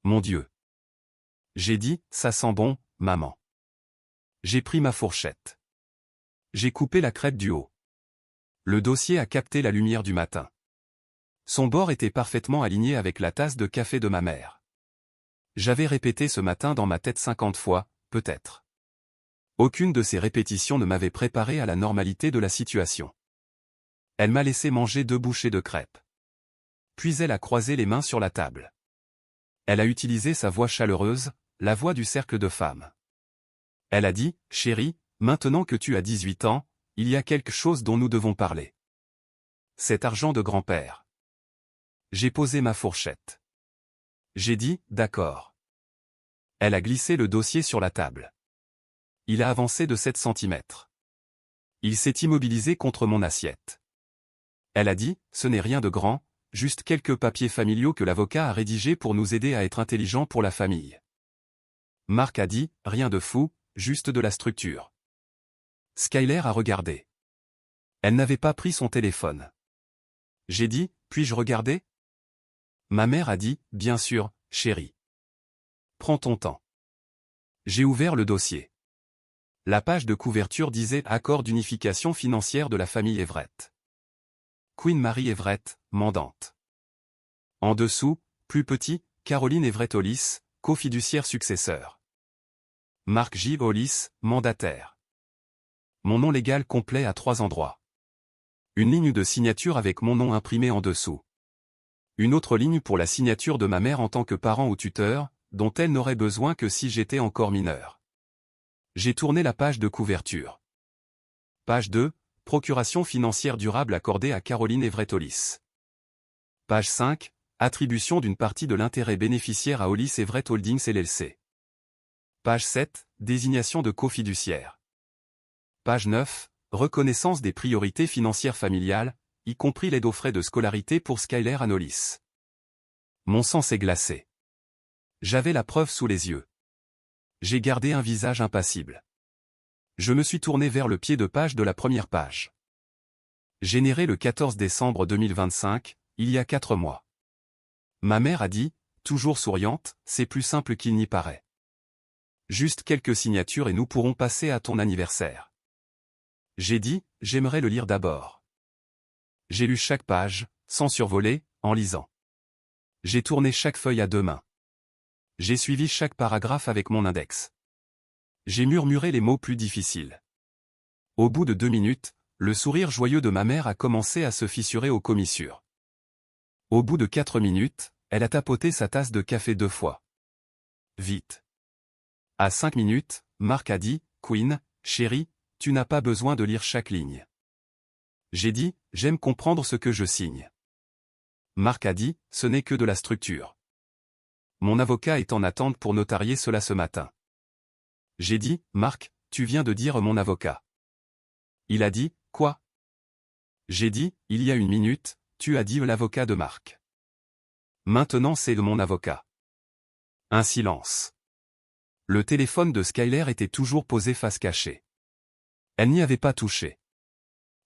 Mon Dieu. J'ai dit, ça sent bon, maman. J'ai pris ma fourchette. J'ai coupé la crêpe du haut. Le dossier a capté la lumière du matin. Son bord était parfaitement aligné avec la tasse de café de ma mère. J'avais répété ce matin dans ma tête 50 fois, peut-être. Aucune de ces répétitions ne m'avait préparé à la normalité de la situation. Elle m'a laissé manger 2 bouchées de crêpes. Puis elle a croisé les mains sur la table. Elle a utilisé sa voix chaleureuse, la voix du cercle de femmes. Elle a dit, « Chérie, maintenant que tu as 18 ans, il y a quelque chose dont nous devons parler. Cet argent de grand-père. » J'ai posé ma fourchette. J'ai dit, « D'accord. » Elle a glissé le dossier sur la table. Il a avancé de 7 centimètres. Il s'est immobilisé contre mon assiette. Elle a dit, ce n'est rien de grand, juste quelques papiers familiaux que l'avocat a rédigés pour nous aider à être intelligents pour la famille. Marc a dit, rien de fou, juste de la structure. Skyler a regardé. Elle n'avait pas pris son téléphone. J'ai dit, puis-je regarder? Ma mère a dit, bien sûr, chérie. Prends ton temps. J'ai ouvert le dossier. La page de couverture disait « Accord d'unification financière de la famille Everett ». Queen Mary Everett, mandante. En dessous, plus petit, Caroline Everett Hollis, cofiduciaire successeur. Mark J. Hollis, mandataire. Mon nom légal complet à 3 endroits. Une ligne de signature avec mon nom imprimé en dessous. Une autre ligne pour la signature de ma mère en tant que parent ou tuteur, dont elle n'aurait besoin que si j'étais encore mineur. J'ai tourné la page de couverture. Page 2, procuration financière durable accordée à Caroline Everett Hollis. Page 5, attribution d'une partie de l'intérêt bénéficiaire à Hollis Everett Holdings LLC. Page 7, désignation de cofiduciaire. Page 9, reconnaissance des priorités financières familiales, y compris l'aide aux frais de scolarité pour Skyler Ann Hollis. Mon sang s'est glacé. J'avais la preuve sous les yeux. J'ai gardé un visage impassible. Je me suis tourné vers le pied de page de la première page. Généré le 14 décembre 2025, il y a 4 mois. Ma mère a dit, toujours souriante, c'est plus simple qu'il n'y paraît. Juste quelques signatures et nous pourrons passer à ton anniversaire. J'ai dit, j'aimerais le lire d'abord. J'ai lu chaque page, sans survoler, en lisant. J'ai tourné chaque feuille à 2 mains. J'ai suivi chaque paragraphe avec mon index. J'ai murmuré les mots plus difficiles. Au bout de 2 minutes, le sourire joyeux de ma mère a commencé à se fissurer aux commissures. Au bout de 4 minutes, elle a tapoté sa tasse de café 2 fois. Vite. À 5 minutes, Marc a dit, Queen, chérie, tu n'as pas besoin de lire chaque ligne. J'ai dit, j'aime comprendre ce que je signe. Marc a dit, ce n'est que de la structure. Mon avocat est en attente pour notarier cela ce matin. J'ai dit, Marc, tu viens de dire mon avocat. Il a dit, quoi? J'ai dit, il y a 1 minute, tu as dit l'avocat de Marc. Maintenant c'est de mon avocat. Un silence. Le téléphone de Skyler était toujours posé face cachée. Elle n'y avait pas touché.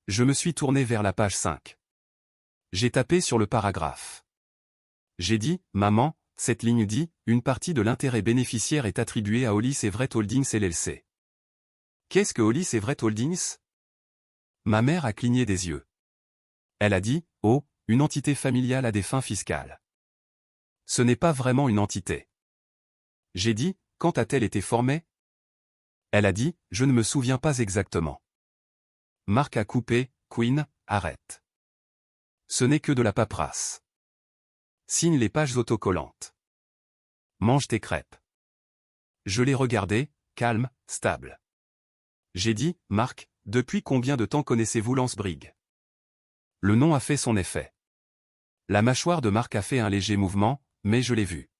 Je me suis tourné vers la page 5. J'ai tapé sur le paragraphe. J'ai dit, maman, cette ligne dit, une partie de l'intérêt bénéficiaire est attribuée à Hollis Everett Holdings LLC. Qu'est-ce que Hollis Everett Holdings? Ma mère a cligné des yeux. Elle a dit, oh, une entité familiale à des fins fiscales. Ce n'est pas vraiment une entité. J'ai dit, quand a-t-elle été formée? Elle a dit, je ne me souviens pas exactement. Marc a coupé, Queen, arrête. Ce n'est que de la paperasse. Signe les pages autocollantes. Mange tes crêpes. Je l'ai regardé, calme, stable. J'ai dit, Marc, depuis combien de temps connaissez-vous Lance Briggs? Le nom a fait son effet. La mâchoire de Marc a fait un léger mouvement, mais je l'ai vu.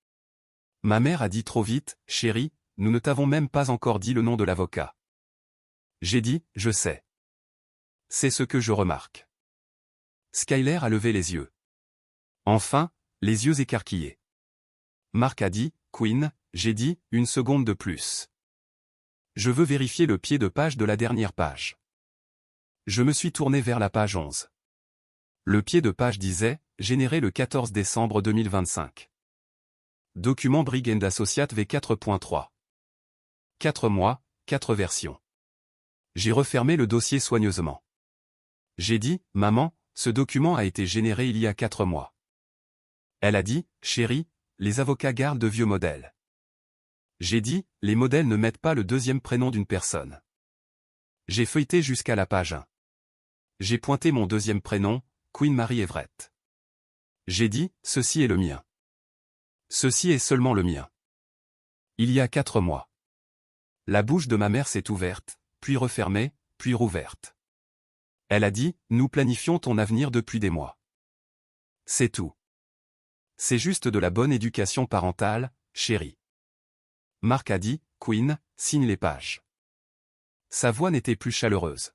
Ma mère a dit trop vite, chérie, nous ne t'avons même pas encore dit le nom de l'avocat. J'ai dit, je sais. C'est ce que je remarque. Skyler a levé les yeux. Enfin, les yeux écarquillés. Marc a dit, Queen, j'ai dit, 1 seconde de plus. Je veux vérifier le pied de page de la dernière page. Je me suis tourné vers la page 11. Le pied de page disait, généré le 14 décembre 2025. Document Briggs & Associates V4.3. 4 mois, 4 versions. J'ai refermé le dossier soigneusement. J'ai dit, maman, ce document a été généré il y a 4 mois. Elle a dit, chérie, les avocats gardent de vieux modèles. J'ai dit, les modèles ne mettent pas le 2e prénom d'une personne. J'ai feuilleté jusqu'à la page 1. J'ai pointé mon 2e prénom, Queen Mary Everett. J'ai dit, ceci est le mien. Ceci est seulement le mien. Il y a 4 mois. La bouche de ma mère s'est ouverte, puis refermée, puis rouverte. Elle a dit, nous planifions ton avenir depuis des mois. C'est tout. C'est juste de la bonne éducation parentale, chérie. Marc a dit, Queen, signe les pages. Sa voix n'était plus chaleureuse.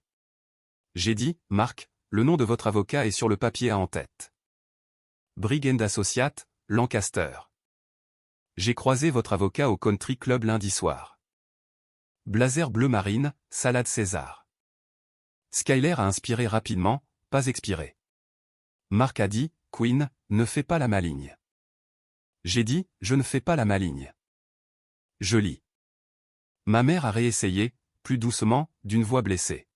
J'ai dit, Marc, le nom de votre avocat est sur le papier à en tête. Brigg & Associates, Lancaster. J'ai croisé votre avocat au country club lundi soir. Blazer bleu marine, salade César. Skyler a inspiré rapidement, pas expiré. Marc a dit, Queen, ne fais pas la maligne. J'ai dit, je ne fais pas la maligne. Je lis. Ma mère a réessayé, plus doucement, d'une voix blessée.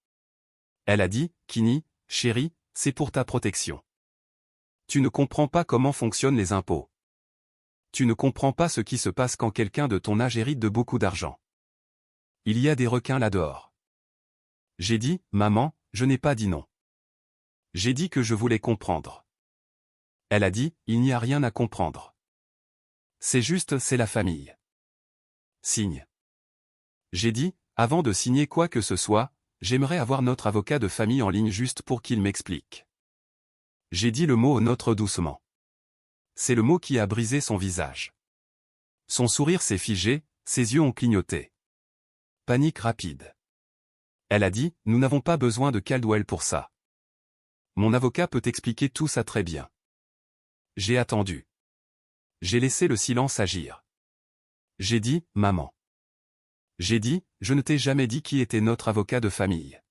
Elle a dit, Kenny, chérie, c'est pour ta protection. Tu ne comprends pas comment fonctionnent les impôts. Tu ne comprends pas ce qui se passe quand quelqu'un de ton âge hérite de beaucoup d'argent. Il y a des requins là-dehors. J'ai dit, maman, je n'ai pas dit non. J'ai dit que je voulais comprendre. Elle a dit, il n'y a rien à comprendre. C'est juste, c'est la famille. Signe. J'ai dit, avant de signer quoi que ce soit, j'aimerais avoir notre avocat de famille en ligne juste pour qu'il m'explique. J'ai dit le mot notre doucement. C'est le mot qui a brisé son visage. Son sourire s'est figé, ses yeux ont clignoté. Panique rapide. Elle a dit, nous n'avons pas besoin de Caldwell pour ça. Mon avocat peut expliquer tout ça très bien. J'ai attendu. J'ai laissé le silence agir. J'ai dit, maman. J'ai dit, je ne t'ai jamais dit qui était notre avocat de famille.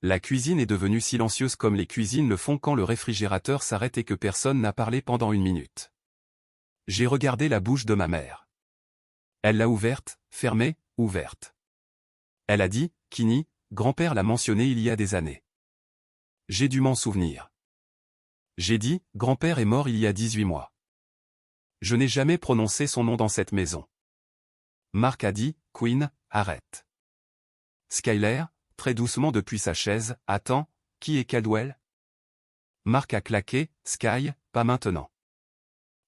La cuisine est devenue silencieuse comme les cuisines le font quand le réfrigérateur s'arrête et que personne n'a parlé pendant 1 minute. J'ai regardé la bouche de ma mère. Elle l'a ouverte, fermée, ouverte. Elle a dit, Kenny, grand-père l'a mentionné il y a des années. J'ai dû m'en souvenir. J'ai dit, grand-père est mort il y a 18 mois. Je n'ai jamais prononcé son nom dans cette maison. Marc a dit, Queen, arrête. Skyler, très doucement depuis sa chaise, attends, qui est Caldwell? Marc a claqué, Sky, pas maintenant.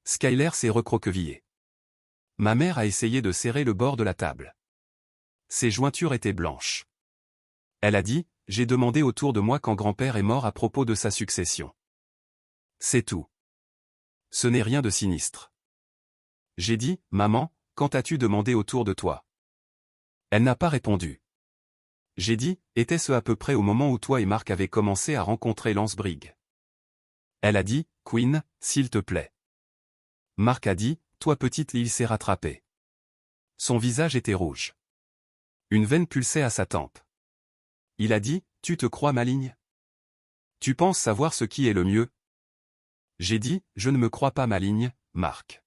Skyler s'est recroquevillé. Ma mère a essayé de serrer le bord de la table. Ses jointures étaient blanches. Elle a dit, j'ai demandé autour de moi quand grand-père est mort à propos de sa succession. C'est tout. Ce n'est rien de sinistre. J'ai dit, maman, quand as-tu demandé autour de toi? Elle n'a pas répondu. J'ai dit, était-ce à peu près au moment où toi et Marc avez commencé à rencontrer Lance Brigg? Elle a dit, Queen, s'il te plaît. Marc a dit, toi petite, il s'est rattrapé. Son visage était rouge. Une veine pulsait à sa tempe. Il a dit, tu te crois maligne? Tu penses savoir ce qui est le mieux? J'ai dit, je ne me crois pas maligne, Marc.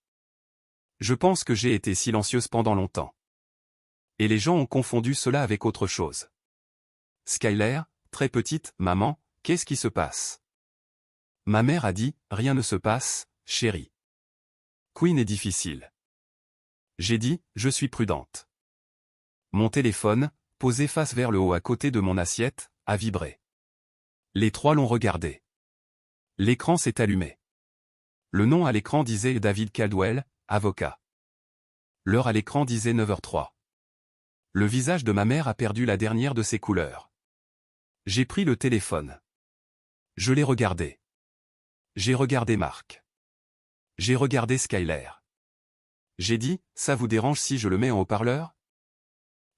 Je pense que j'ai été silencieuse pendant longtemps. Et les gens ont confondu cela avec autre chose. Skyler, très petite, maman, qu'est-ce qui se passe? Ma mère a dit, rien ne se passe, chérie. Queen est difficile. J'ai dit, je suis prudente. Mon téléphone, posé face vers le haut à côté de mon assiette, a vibré. Les trois l'ont regardé. L'écran s'est allumé. Le nom à l'écran disait David Caldwell, avocat. L'heure à l'écran disait 9h03. Le visage de ma mère a perdu la dernière de ses couleurs. J'ai pris le téléphone. Je l'ai regardé. J'ai regardé Marc. J'ai regardé Skyler. J'ai dit, ça vous dérange si je le mets en haut-parleur?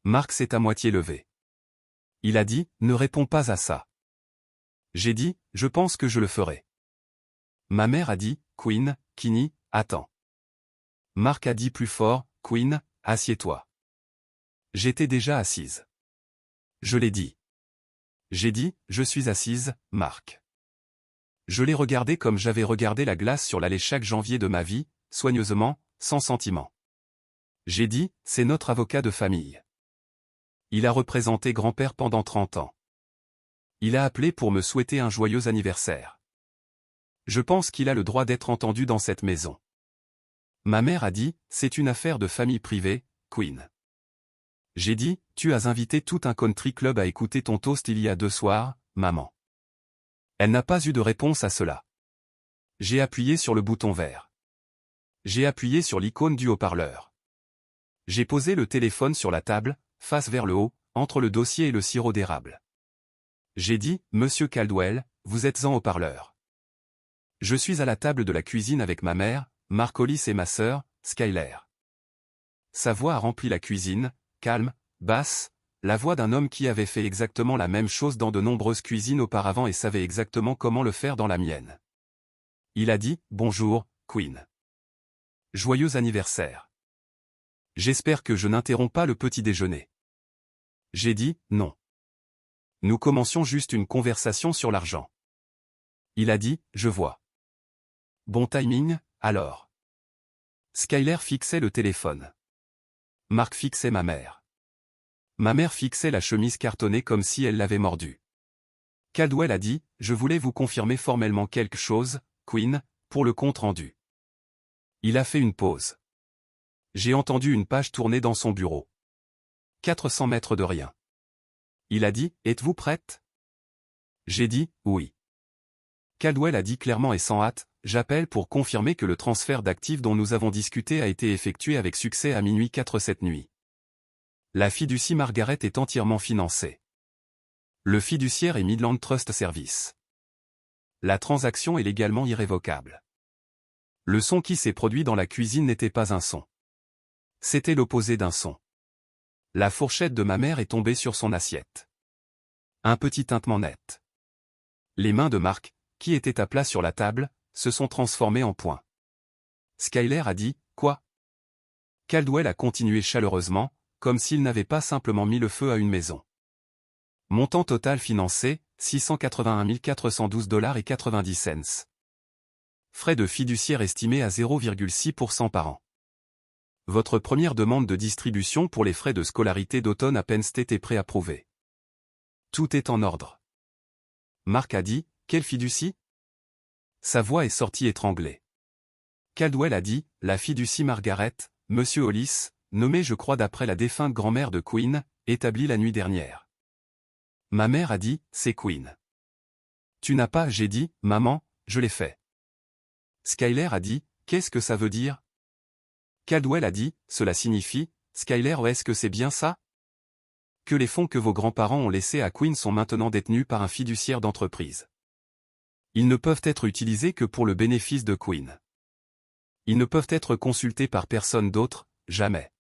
Marc s'est à moitié levé. Il a dit, ne réponds pas à ça. J'ai dit, je pense que je le ferai. Ma mère a dit, Queen, Kenny, attends. Marc a dit plus fort, Queen, assieds-toi. J'étais déjà assise. Je l'ai dit. J'ai dit, je suis assise, Marc. Je l'ai regardé comme j'avais regardé la glace sur l'allée chaque janvier de ma vie, soigneusement, sans sentiment. J'ai dit, c'est notre avocat de famille. Il a représenté grand-père pendant 30 ans. Il a appelé pour me souhaiter un joyeux anniversaire. Je pense qu'il a le droit d'être entendu dans cette maison. Ma mère a dit, c'est une affaire de famille privée, Queen. J'ai dit, tu as invité tout un country club à écouter ton toast il y a 2 soirs, maman. Elle n'a pas eu de réponse à cela. J'ai appuyé sur le bouton vert. J'ai appuyé sur l'icône du haut-parleur. J'ai posé le téléphone sur la table, face vers le haut, entre le dossier et le sirop d'érable. J'ai dit, Monsieur Caldwell, vous êtes en haut-parleur. Je suis à la table de la cuisine avec ma mère, Marc Hollis et ma sœur, Skyler. Sa voix a rempli la cuisine, calme, basse, la voix d'un homme qui avait fait exactement la même chose dans de nombreuses cuisines auparavant et savait exactement comment le faire dans la mienne. Il a dit « Bonjour, Queen. Joyeux anniversaire. J'espère que je n'interromps pas le petit déjeuner. » J'ai dit « Non. Nous commencions juste une conversation sur l'argent. » Il a dit « Je vois. Bon timing, alors. » Skyler fixait le téléphone. Mark fixait ma mère. Ma mère fixait la chemise cartonnée comme si elle l'avait mordue. Caldwell a dit « Je voulais vous confirmer formellement quelque chose, Queen, pour le compte rendu. » Il a fait une pause. J'ai entendu une page tourner dans son bureau. 400 mètres de rien. Il a dit « Êtes-vous prête ?» J'ai dit « Oui. » Caldwell a dit clairement et sans hâte « J'appelle pour confirmer que le transfert d'actifs dont nous avons discuté a été effectué avec succès à minuit 4 cette nuit. La fiducie Margaret est entièrement financée. Le fiduciaire est Midland Trust Service. La transaction est légalement irrévocable. Le son qui s'est produit dans la cuisine n'était pas un son. C'était l'opposé d'un son. La fourchette de ma mère est tombée sur son assiette. Un petit tintement net. Les mains de Mark, qui étaient à plat sur la table, se sont transformées en poings. Skyler a dit « Quoi ?» Caldwell a continué chaleureusement, comme s'il n'avait pas simplement mis le feu à une maison. Montant total financé, 681 412 $ et 90 cents. Frais de fiduciaire estimés à 0,6% par an. Votre première demande de distribution pour les frais de scolarité d'automne à Penn State est préapprouvée. Tout est en ordre. Mark a dit « Quelle fiducie ?» Sa voix est sortie étranglée. Caldwell a dit « La fiducie Margaret, Monsieur Hollis, nommée je crois d'après la défunte grand-mère de Queen, établie la nuit dernière. » Ma mère a dit « C'est Queen. » Tu n'as pas, j'ai dit « Maman, je l'ai fait. » Skyler a dit « Qu'est-ce que ça veut dire ?» Caldwell a dit « Cela signifie, Skyler, est-ce que c'est bien ça? Que les fonds que vos grands-parents ont laissés à Queen sont maintenant détenus par un fiduciaire d'entreprise. Ils ne peuvent être utilisés que pour le bénéfice de Queen. Ils ne peuvent être consultés par personne d'autre, jamais. »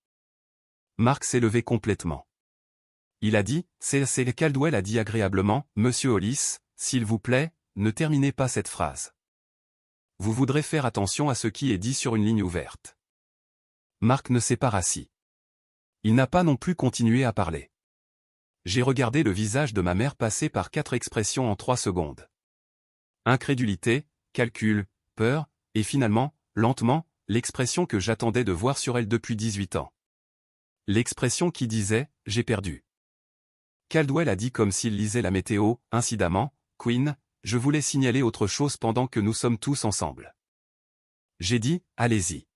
Mark s'est levé complètement. Il a dit, c'est Caldwell a dit agréablement, « Monsieur Hollis, s'il vous plaît, ne terminez pas cette phrase. Vous voudrez faire attention à ce qui est dit sur une ligne ouverte. » Mark ne s'est pas rassis. Il n'a pas non plus continué à parler. J'ai regardé le visage de ma mère passer par 4 expressions en 3 secondes. Incrédulité, calcul, peur, et finalement, lentement, l'expression que j'attendais de voir sur elle depuis 18 ans. L'expression qui disait « J'ai perdu ». Caldwell a dit comme s'il lisait la météo, incidemment, « Queen, je voulais signaler autre chose pendant que nous sommes tous ensemble. » J'ai dit « Allez-y. »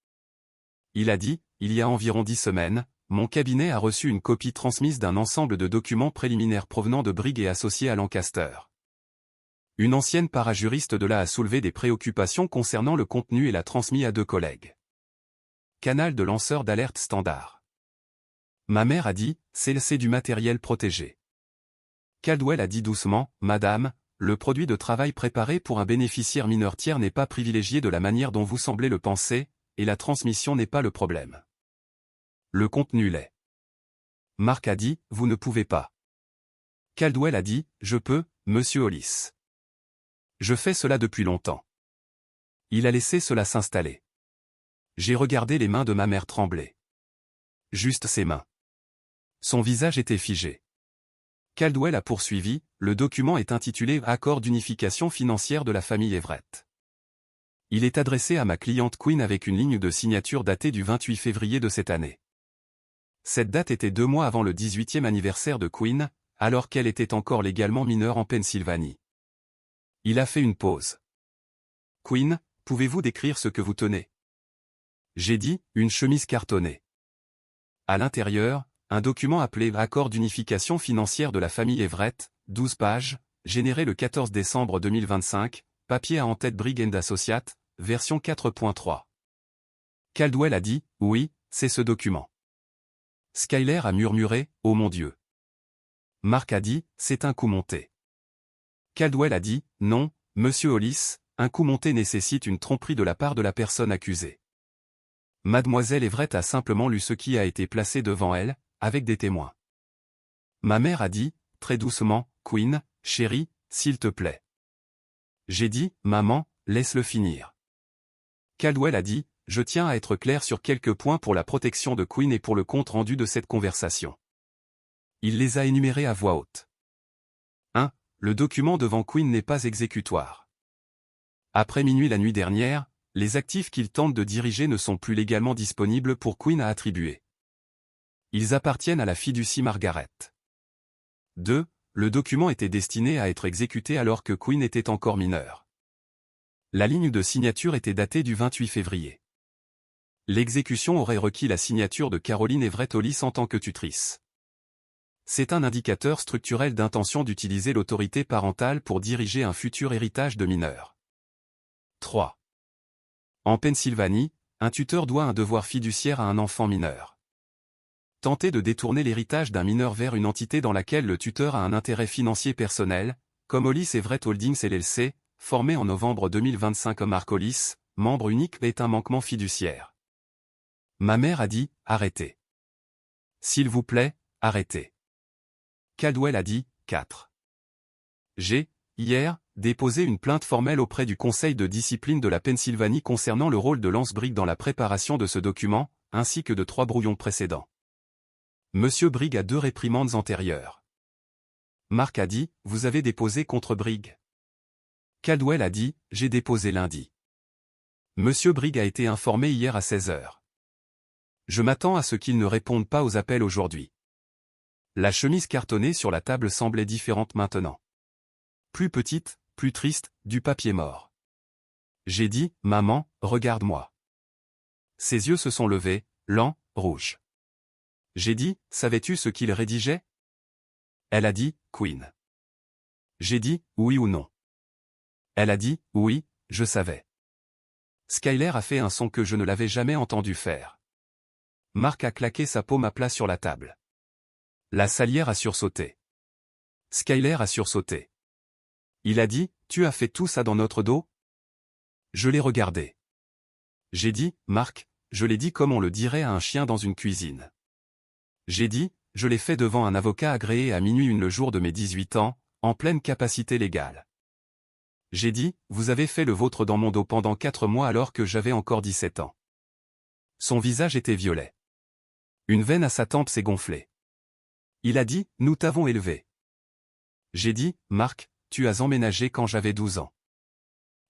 Il a dit « Il y a environ 10 semaines, mon cabinet a reçu une copie transmise d'un ensemble de documents préliminaires provenant de Briggs et associés à Lancaster. Une ancienne parajuriste de là a soulevé des préoccupations concernant le contenu et l'a transmis à 2 collègues. Canal de lanceur d'alerte standard. Ma mère a dit, c'est du matériel protégé. Caldwell a dit doucement, Madame, le produit de travail préparé pour un bénéficiaire mineur tiers n'est pas privilégié de la manière dont vous semblez le penser, et la transmission n'est pas le problème. Le contenu l'est. Mark a dit, vous ne pouvez pas. Caldwell a dit, je peux, Monsieur Hollis. Je fais cela depuis longtemps. Il a laissé cela s'installer. J'ai regardé les mains de ma mère trembler. Juste ses mains. Son visage était figé. Caldwell a poursuivi, le document est intitulé « Accord d'unification financière de la famille Everett ». Il est adressé à ma cliente Queen avec une ligne de signature datée du 28 février de cette année. Cette date était 2 mois avant le 18e anniversaire de Queen, alors qu'elle était encore légalement mineure en Pennsylvanie. Il a fait une pause. « Queen, pouvez-vous décrire ce que vous tenez ?» J'ai dit, une chemise cartonnée. À l'intérieur, un document appelé « Accord d'unification financière de la famille Everett », 12 pages, généré le 14 décembre 2025, papier à en-tête Briggs & Associates, version 4.3. Caldwell a dit, oui, c'est ce document. Skyler a murmuré, oh mon Dieu. Mark a dit, c'est un coup monté. Caldwell a dit, non, Monsieur Hollis, un coup monté nécessite une tromperie de la part de la personne accusée. Mademoiselle Everett a simplement lu ce qui a été placé devant elle, avec des témoins. Ma mère a dit, très doucement, Queen, chérie, s'il te plaît. J'ai dit, maman, laisse-le finir. Caldwell a dit, je tiens à être clair sur quelques points pour la protection de Queen et pour le compte rendu de cette conversation. Il les a énumérés à voix haute. 1. Le document devant Queen n'est pas exécutoire. Après minuit la nuit dernière, les actifs qu'il tente de diriger ne sont plus légalement disponibles pour Queen à attribuer. Ils appartiennent à la fiducie Margaret. 2. Le document était destiné à être exécuté alors que Queen était encore mineure. La ligne de signature était datée du 28 février. L'exécution aurait requis la signature de Caroline Everett Hollis en tant que tutrice. C'est un indicateur structurel d'intention d'utiliser l'autorité parentale pour diriger un futur héritage de mineurs. 3. En Pennsylvanie, un tuteur doit un devoir fiduciaire à un enfant mineur. Tenter de détourner l'héritage d'un mineur vers une entité dans laquelle le tuteur a un intérêt financier personnel, comme Hollis Everett Holdings LLC, formé en novembre 2025 comme Mark Hollis, membre unique, est un manquement fiduciaire. Ma mère a dit, arrêtez. S'il vous plaît, arrêtez. Caldwell a dit, 4. J'ai, hier, déposé une plainte formelle auprès du Conseil de discipline de la Pennsylvanie concernant le rôle de Lance Brigg dans la préparation de ce document, ainsi que de 3 brouillons précédents. Monsieur Brigg a 2 réprimandes antérieures. Mark a dit, vous avez déposé contre Brigg. Caldwell a dit, j'ai déposé lundi. Monsieur Brigg a été informé hier à 16 heures. Je m'attends à ce qu'il ne réponde pas aux appels aujourd'hui. La chemise cartonnée sur la table semblait différente maintenant. Plus petite, plus triste, du papier mort. J'ai dit, maman, regarde-moi. Ses yeux se sont levés, lents, rouges. J'ai dit, savais-tu ce qu'il rédigeait? Elle a dit, Queen. J'ai dit, oui ou non. Elle a dit, oui, je savais. Skyler a fait un son que je ne l'avais jamais entendu faire. Mark a claqué sa paume à plat sur la table. La salière a sursauté. Skyler a sursauté. Il a dit, tu as fait tout ça dans notre dos? Je l'ai regardé. J'ai dit, Mark, je l'ai dit comme on le dirait à un chien dans une cuisine. J'ai dit, je l'ai fait devant un avocat agréé à minuit le jour de mes 18 ans, en pleine capacité légale. J'ai dit, vous avez fait le vôtre dans mon dos pendant 4 mois alors que j'avais encore 17 ans. Son visage était violet. Une veine à sa tempe s'est gonflée. Il a dit, nous t'avons élevé. J'ai dit, Mark, tu as emménagé quand j'avais 12 ans.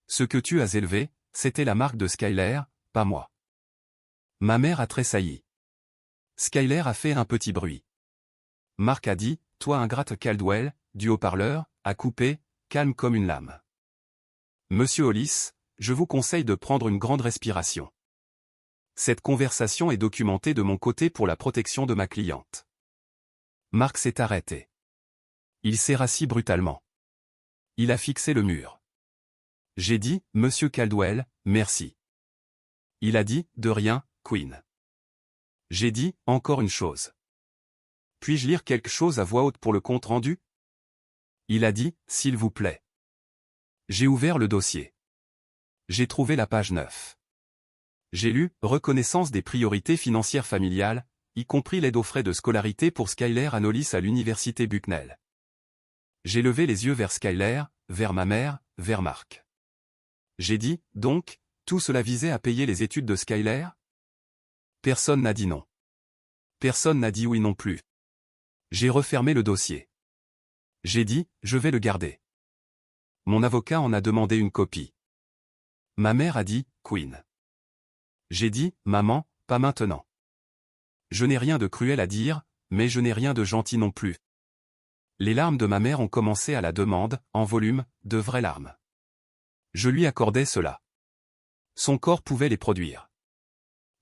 Ce que tu as élevé, c'était la marque de Skyler, pas moi. Ma mère a tressailli. Skyler a fait un petit bruit. Mark a dit, toi ingrate Caldwell, du haut-parleur, a coupé, calme comme une lame. Monsieur Hollis, je vous conseille de prendre une grande respiration. Cette conversation est documentée de mon côté pour la protection de ma cliente. Mark s'est arrêté. Il s'est rassis brutalement. Il a fixé le mur. J'ai dit, Monsieur Caldwell, merci. Il a dit, de rien, Queen. J'ai dit, encore une chose. Puis-je lire quelque chose à voix haute pour le compte rendu? Il a dit, s'il vous plaît. J'ai ouvert le dossier. J'ai trouvé la page 9. J'ai lu, reconnaissance des priorités financières familiales, y compris l'aide aux frais de scolarité pour Skyler Anolis à l'université Bucknell. J'ai levé les yeux vers Skyler, vers ma mère, vers Mark. J'ai dit, donc, tout cela visait à payer les études de Skyler? Personne n'a dit non. Personne n'a dit oui non plus. J'ai refermé le dossier. J'ai dit, je vais le garder. Mon avocat en a demandé une copie. Ma mère a dit, Queen. J'ai dit, maman, pas maintenant. Je n'ai rien de cruel à dire, mais je n'ai rien de gentil non plus. Les larmes de ma mère ont commencé à la demande, en volume, de vraies larmes. Je lui accordais cela. Son corps pouvait les produire.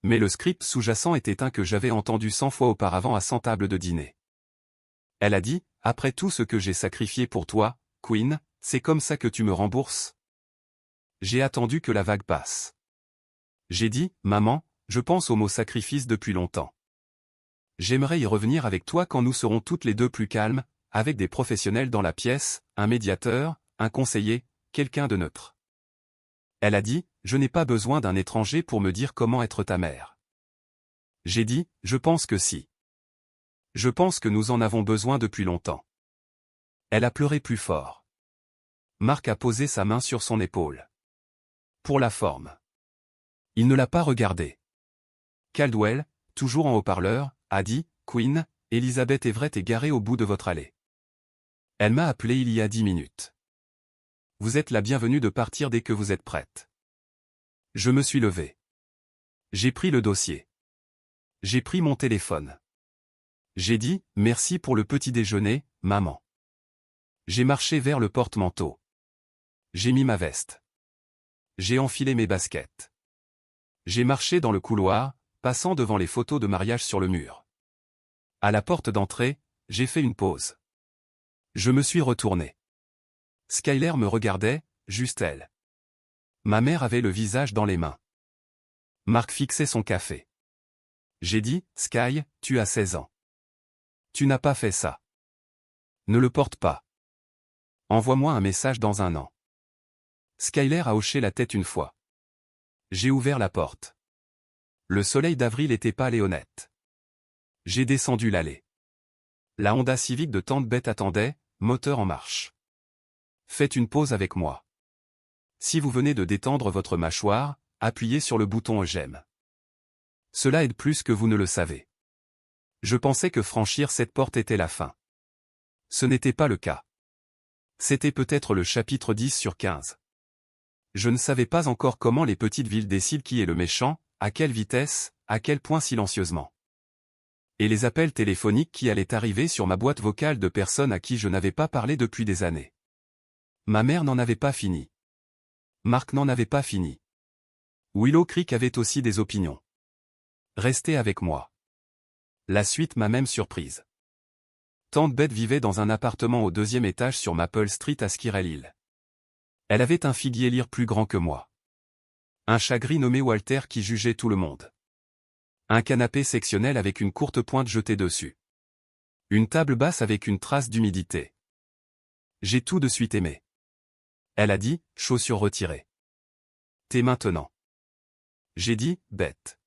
Mais le script sous-jacent était un que j'avais entendu 100 fois auparavant à 100 tables de dîner. Elle a dit, après tout ce que j'ai sacrifié pour toi, Queen, c'est comme ça que tu me rembourses? J'ai attendu que la vague passe. J'ai dit, maman, je pense au mot sacrifice depuis longtemps. J'aimerais y revenir avec toi quand nous serons toutes les deux plus calmes, avec des professionnels dans la pièce, un médiateur, un conseiller, quelqu'un de neutre. Elle a dit, je n'ai pas besoin d'un étranger pour me dire comment être ta mère. J'ai dit, je pense que si. Je pense que nous en avons besoin depuis longtemps. Elle a pleuré plus fort. Marc a posé sa main sur son épaule. Pour la forme. Il ne l'a pas regardé. Caldwell, toujours en haut-parleur, a dit, « Queen, Elizabeth Everett est garée au bout de votre allée. Elle m'a appelé il y a 10 minutes. Vous êtes la bienvenue de partir dès que vous êtes prête. » Je me suis levé. J'ai pris le dossier. J'ai pris mon téléphone. J'ai dit, « Merci pour le petit déjeuner, maman. » J'ai marché vers le porte-manteau. J'ai mis ma veste. J'ai enfilé mes baskets. J'ai marché dans le couloir, passant devant les photos de mariage sur le mur. À la porte d'entrée, j'ai fait une pause. Je me suis retourné. Skyler me regardait, juste elle. Ma mère avait le visage dans les mains. Marc fixait son café. J'ai dit, « Sky, tu as 16 ans. Tu n'as pas fait ça. Ne le porte pas. Envoie-moi un message dans un an. » Skyler a hoché la tête une fois. J'ai ouvert la porte. Le soleil d'avril était pâle et honnête. J'ai descendu l'allée. La Honda Civic de Tante Beth attendait, moteur en marche. Faites une pause avec moi. Si vous venez de détendre votre mâchoire, appuyez sur le bouton j'aime. Cela aide plus que vous ne le savez. Je pensais que franchir cette porte était la fin. Ce n'était pas le cas. C'était peut-être le chapitre 10 sur 15. Je ne savais pas encore comment les petites villes décident qui est le méchant, à quelle vitesse, à quel point silencieusement. Et les appels téléphoniques qui allaient arriver sur ma boîte vocale de personnes à qui je n'avais pas parlé depuis des années. Ma mère n'en avait pas fini. Marc n'en avait pas fini. Willow Creek avait aussi des opinions. Restez avec moi. La suite m'a même surprise. Tante Beth vivait dans un appartement au 2e étage sur Maple Street à Squirrel Hill. Elle avait un figuier lyre plus grand que moi. Un chat gris nommé Walter qui jugeait tout le monde. Un canapé sectionnel avec une courte pointe jetée dessus. Une table basse avec une trace d'humidité. J'ai tout de suite aimé. Elle a dit, chaussures retirées. T'es maintenant. J'ai dit, bête.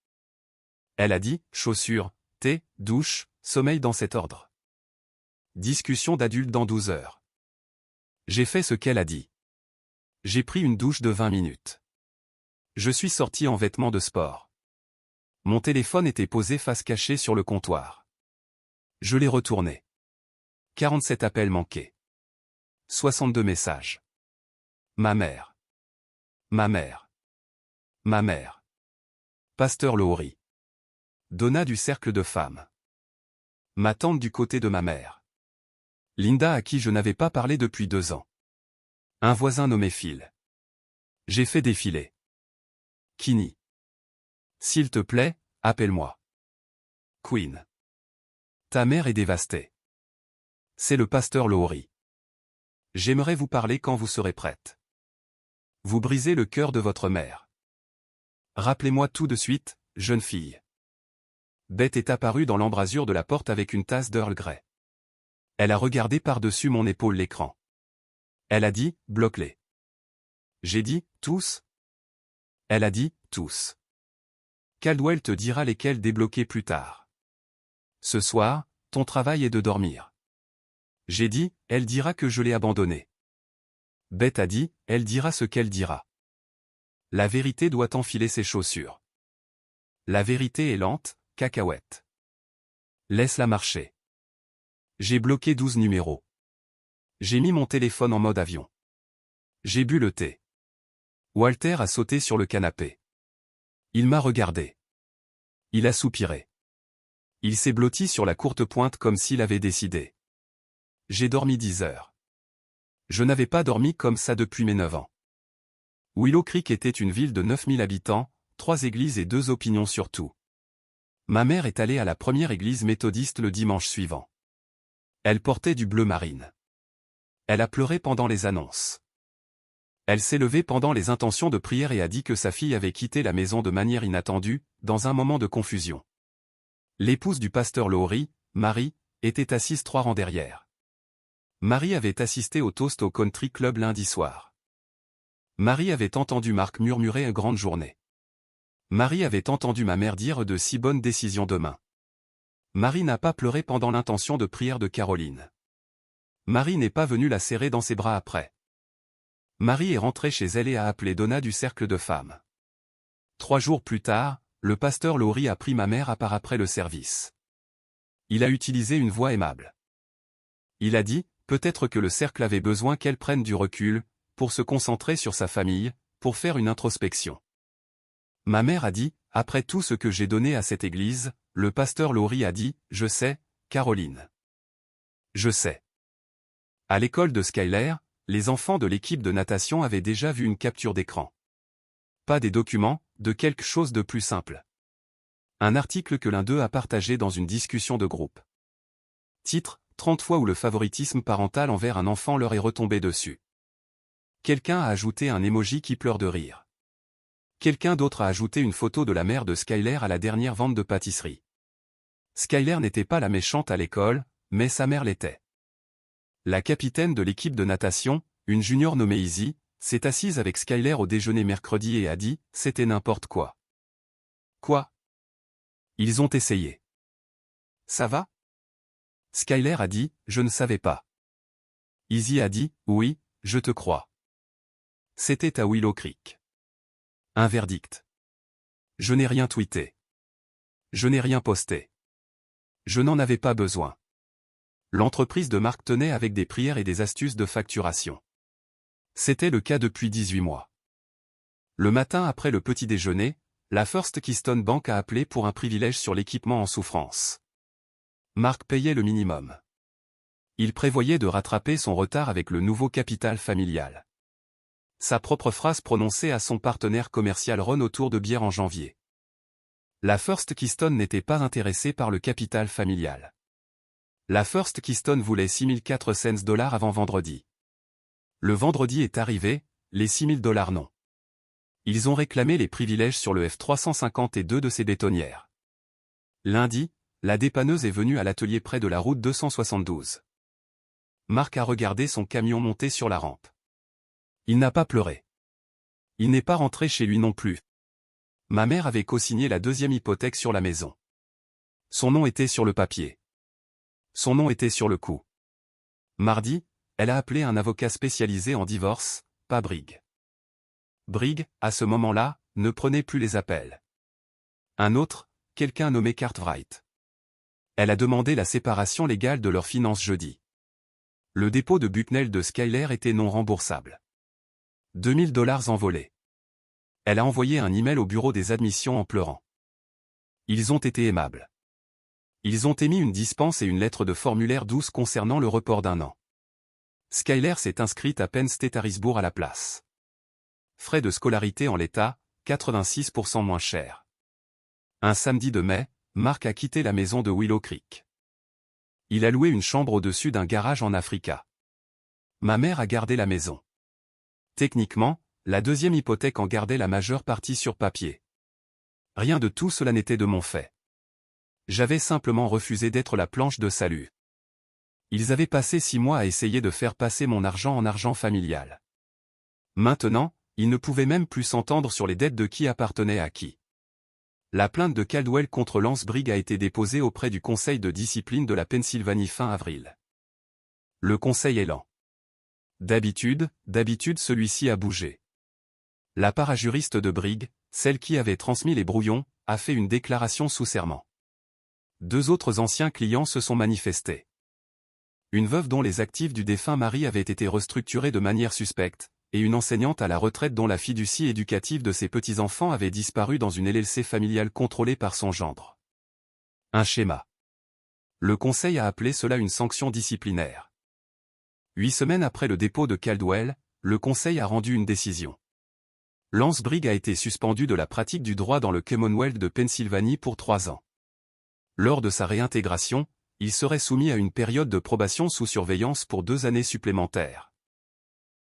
Elle a dit, chaussures, thé, douche, sommeil dans cet ordre. Discussion d'adulte dans 12 heures. J'ai fait ce qu'elle a dit. J'ai pris une douche de 20 minutes. Je suis sorti en vêtements de sport. Mon téléphone était posé face cachée sur le comptoir. Je l'ai retourné. 47 appels manqués. 62 messages. Ma mère. Ma mère. Ma mère. Pasteur Lowry. Donna du cercle de femmes. Ma tante du côté de ma mère. Linda à qui je n'avais pas parlé depuis 2 ans. Un voisin nommé Phil. J'ai fait défiler. Kini. S'il te plaît, appelle-moi. Queen. Ta mère est dévastée. C'est le pasteur Lowry. J'aimerais vous parler quand vous serez prête. Vous brisez le cœur de votre mère. Rappelez-moi tout de suite, jeune fille. Beth est apparue dans l'embrasure de la porte avec une tasse d'Earl Grey. Elle a regardé par-dessus mon épaule l'écran. Elle a dit, bloque-les. J'ai dit, tous? Elle a dit, tous. Caldwell te dira lesquels débloquer plus tard. Ce soir, ton travail est de dormir. J'ai dit, elle dira que je l'ai abandonné. Beth a dit, elle dira ce qu'elle dira. La vérité doit enfiler ses chaussures. La vérité est lente, cacahuète. Laisse-la marcher. J'ai bloqué 12 numéros. J'ai mis mon téléphone en mode avion. J'ai bu le thé. Walter a sauté sur le canapé. Il m'a regardé. Il a soupiré. Il s'est blotti sur la courte pointe comme s'il avait décidé. J'ai dormi 10 heures. Je n'avais pas dormi comme ça depuis mes 9 ans. Willow Creek était une ville de 9000 habitants, 3 églises et 2 opinions sur tout. Ma mère est allée à la première église méthodiste le dimanche suivant. Elle portait du bleu marine. Elle a pleuré pendant les annonces. Elle s'est levée pendant les intentions de prière et a dit que sa fille avait quitté la maison de manière inattendue, dans un moment de confusion. L'épouse du pasteur Lowry, Marie, était assise 3 rangs derrière. Marie avait assisté au toast au country club lundi soir. Marie avait entendu Marc murmurer une grande journée. Marie avait entendu ma mère dire de si bonnes décisions demain. Marie n'a pas pleuré pendant l'intention de prière de Caroline. Marie n'est pas venue la serrer dans ses bras après. Marie est rentrée chez elle et a appelé Donna du cercle de femmes. 3 jours plus tard, le pasteur Laurie a pris ma mère à part après le service. Il a utilisé une voix aimable. Il a dit, peut-être que le cercle avait besoin qu'elle prenne du recul, pour se concentrer sur sa famille, pour faire une introspection. Ma mère a dit, après tout ce que j'ai donné à cette église, le pasteur Laurie a dit, je sais, Caroline. Je sais. À l'école de Skyler, les enfants de l'équipe de natation avaient déjà vu une capture d'écran. Pas des documents, de quelque chose de plus simple. Un article que l'un d'eux a partagé dans une discussion de groupe. Titre, 30 fois où le favoritisme parental envers un enfant leur est retombé dessus. Quelqu'un a ajouté un emoji qui pleure de rire. Quelqu'un d'autre a ajouté une photo de la mère de Skyler à la dernière vente de pâtisserie. Skyler n'était pas la méchante à l'école, mais sa mère l'était. La capitaine de l'équipe de natation, une junior nommée Izzy, s'est assise avec Skyler au déjeuner mercredi et a dit, c'était n'importe quoi. Quoi? Ils ont essayé. Ça va? Skyler a dit, je ne savais pas. Izzy a dit, oui, je te crois. C'était à Willow Creek. Un verdict. Je n'ai rien tweeté. Je n'ai rien posté. Je n'en avais pas besoin. L'entreprise de Marc tenait avec des prières et des astuces de facturation. C'était le cas depuis 18 mois. Le matin après le petit déjeuner, la First Keystone Bank a appelé pour un privilège sur l'équipement en souffrance. Marc payait le minimum. Il prévoyait de rattraper son retard avec le nouveau capital familial. Sa propre phrase prononcée à son partenaire commercial Ron autour de bière en janvier. La First Keystone n'était pas intéressée par le capital familial. La First Keystone voulait $6,400 avant vendredi. Le vendredi est arrivé, les $6,000 non. Ils ont réclamé les privilèges sur le F350 et 2 de ces bétonnières. Lundi, la dépanneuse est venue à l'atelier près de la route 272. Marc a regardé son camion monter sur la rampe. Il n'a pas pleuré. Il n'est pas rentré chez lui non plus. Ma mère avait co-signé la 2e hypothèque sur la maison. Son nom était sur le papier. Son nom était sur le coup. Mardi, elle a appelé un avocat spécialisé en divorce, pas Brigg. Brigg, à ce moment-là, ne prenait plus les appels. Un autre, quelqu'un nommé Cartwright. Elle a demandé la séparation légale de leurs finances jeudi. Le dépôt de Bucknell de Skyler était non remboursable. $2,000 envolés. Elle a envoyé un email au bureau des admissions en pleurant. Ils ont été aimables. Ils ont émis une dispense et une lettre de formulaire douce concernant le report d'1 an. Skyler s'est inscrite à Penn State Harrisburg à la place. Frais de scolarité en l'état, 86% moins cher. Un samedi de mai, Marc a quitté la maison de Willow Creek. Il a loué une chambre au-dessus d'un garage en Africa. Ma mère a gardé la maison. Techniquement, la 2e hypothèque en gardait la majeure partie sur papier. Rien de tout cela n'était de mon fait. J'avais simplement refusé d'être la planche de salut. Ils avaient passé 6 mois à essayer de faire passer mon argent en argent familial. Maintenant, ils ne pouvaient même plus s'entendre sur les dettes de qui appartenait à qui. La plainte de Caldwell contre Lance Brigg a été déposée auprès du Conseil de discipline de la Pennsylvanie fin avril. Le conseil est lent. D'habitude celui-ci a bougé. La parajuriste de Brigg, celle qui avait transmis les brouillons, a fait une déclaration sous serment. 2 autres anciens clients se sont manifestés. Une veuve dont les actifs du défunt mari avaient été restructurés de manière suspecte, et une enseignante à la retraite dont la fiducie éducative de ses petits-enfants avait disparu dans une LLC familiale contrôlée par son gendre. Un schéma. Le conseil a appelé cela une sanction disciplinaire. 8 semaines après le dépôt de Caldwell, le conseil a rendu une décision. Lance Brigg a été suspendu de la pratique du droit dans le Commonwealth de Pennsylvanie pour 3 ans. Lors de sa réintégration, il serait soumis à une période de probation sous surveillance pour 2 années supplémentaires.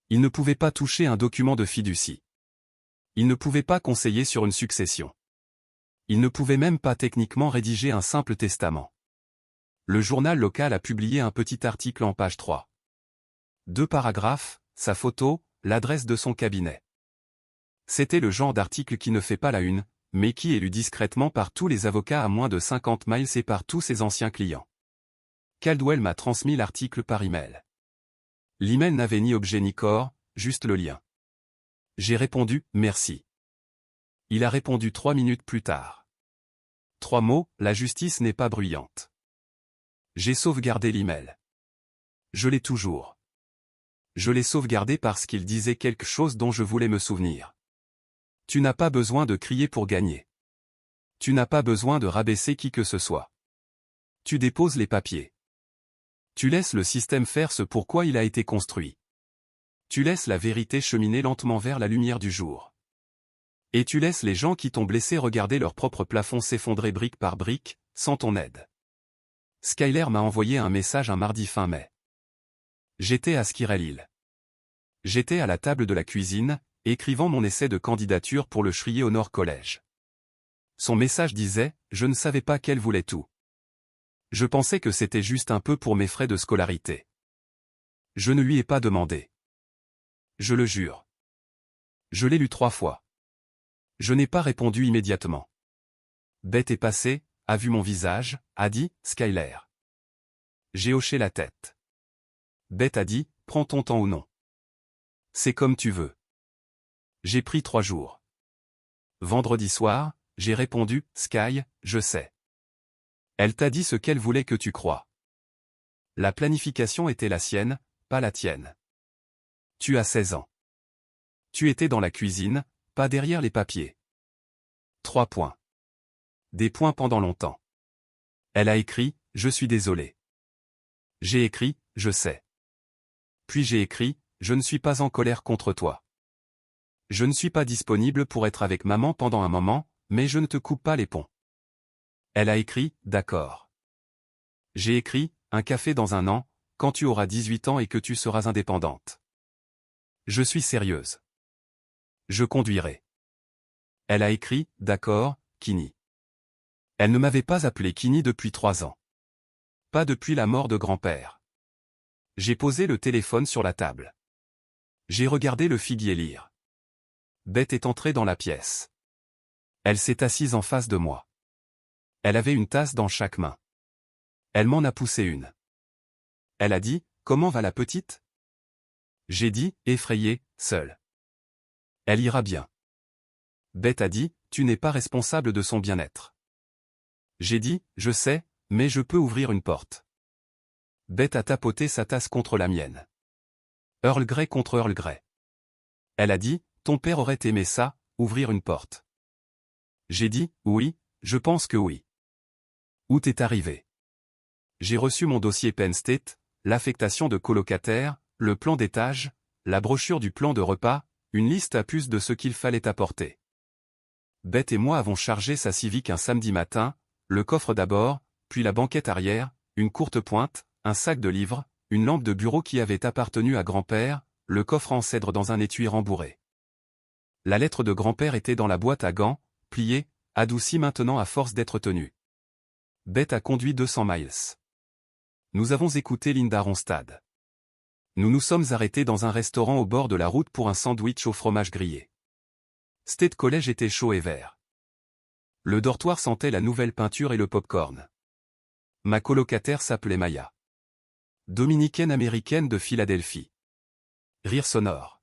Il ne pouvait pas toucher un document de fiducie. Il ne pouvait pas conseiller sur une succession. Il ne pouvait même pas techniquement rédiger un simple testament. Le journal local a publié un petit article en page 3. 2 paragraphes, sa photo, l'adresse de son cabinet. C'était le genre d'article qui ne fait pas la une, mais qui est lu discrètement par tous les avocats à moins de 50 miles et par tous ses anciens clients. Caldwell m'a transmis l'article par email. L'email n'avait ni objet ni corps, juste le lien. J'ai répondu « Merci ». Il a répondu 3 minutes plus tard. 3 mots, la justice n'est pas bruyante. J'ai sauvegardé l'email. Je l'ai toujours. Je l'ai sauvegardé parce qu'il disait quelque chose dont je voulais me souvenir. Tu n'as pas besoin de crier pour gagner. Tu n'as pas besoin de rabaisser qui que ce soit. Tu déposes les papiers. Tu laisses le système faire ce pourquoi il a été construit. Tu laisses la vérité cheminer lentement vers la lumière du jour. Et tu laisses les gens qui t'ont blessé regarder leur propre plafond s'effondrer brique par brique, sans ton aide. Skyler m'a envoyé un message un mardi fin mai. J'étais à Skirell Hill. J'étais à la table de la cuisine, écrivant mon essai de candidature pour le Shrié Honor College. Son message disait « Je ne savais pas qu'elle voulait tout. Je pensais que c'était juste un peu pour mes frais de scolarité. Je ne lui ai pas demandé. Je le jure. Je l'ai lu 3 fois. Je n'ai pas répondu immédiatement. Beth est passée, a vu mon visage, a dit « Skyler ». J'ai hoché la tête. Beth a dit « Prends ton temps ou non. C'est comme tu veux. » J'ai pris 3 jours. Vendredi soir, j'ai répondu « Sky, je sais. » Elle t'a dit ce qu'elle voulait que tu crois. La planification était la sienne, pas la tienne. Tu as 16 ans. Tu étais dans la cuisine, pas derrière les papiers. 3 points. Des points pendant longtemps. Elle a écrit « Je suis désolé. » J'ai écrit « Je sais. » Puis j'ai écrit « Je ne suis pas en colère contre toi. Je ne suis pas disponible pour être avec maman pendant un moment, mais je ne te coupe pas les ponts. » Elle a écrit « D'accord. » J'ai écrit « Un café dans un an, quand tu auras 18 ans et que tu seras indépendante. » Je suis sérieuse. Je conduirai. Elle a écrit « D'accord, Kini. » Elle ne m'avait pas appelé Kini depuis 3 ans. Pas depuis la mort de grand-père. J'ai posé le téléphone sur la table. J'ai regardé le figuier lire. Beth est entrée dans la pièce. Elle s'est assise en face de moi. Elle avait une tasse dans chaque main. Elle m'en a poussé une. Elle a dit « Comment va la petite ?» J'ai dit, effrayé, seule. Elle ira bien. Beth a dit « Tu n'es pas responsable de son bien-être. » J'ai dit « Je sais, mais je peux ouvrir une porte. » Beth a tapoté sa tasse contre la mienne. Earl Grey contre Earl Grey. Elle a dit « Ton père aurait aimé ça, ouvrir une porte. » J'ai dit « Oui, je pense que oui. » Où t'es arrivé? J'ai reçu mon dossier Penn State, l'affectation de colocataire, le plan d'étage, la brochure du plan de repas, une liste à puces de ce qu'il fallait apporter. Beth et moi avons chargé sa Civic un samedi matin, le coffre d'abord, puis la banquette arrière, une courte pointe, un sac de livres, une lampe de bureau qui avait appartenu à grand-père, le coffre en cèdre dans un étui rembourré. La lettre de grand-père était dans la boîte à gants, pliée, adoucie maintenant à force d'être tenue. Beth a conduit 200 miles. Nous avons écouté Linda Ronstadt. Nous nous sommes arrêtés dans un restaurant au bord de la route pour un sandwich au fromage grillé. State College était chaud et vert. Le dortoir sentait la nouvelle peinture et le pop-corn. Ma colocataire s'appelait Maya. Dominicaine américaine de Philadelphie. Rire sonore.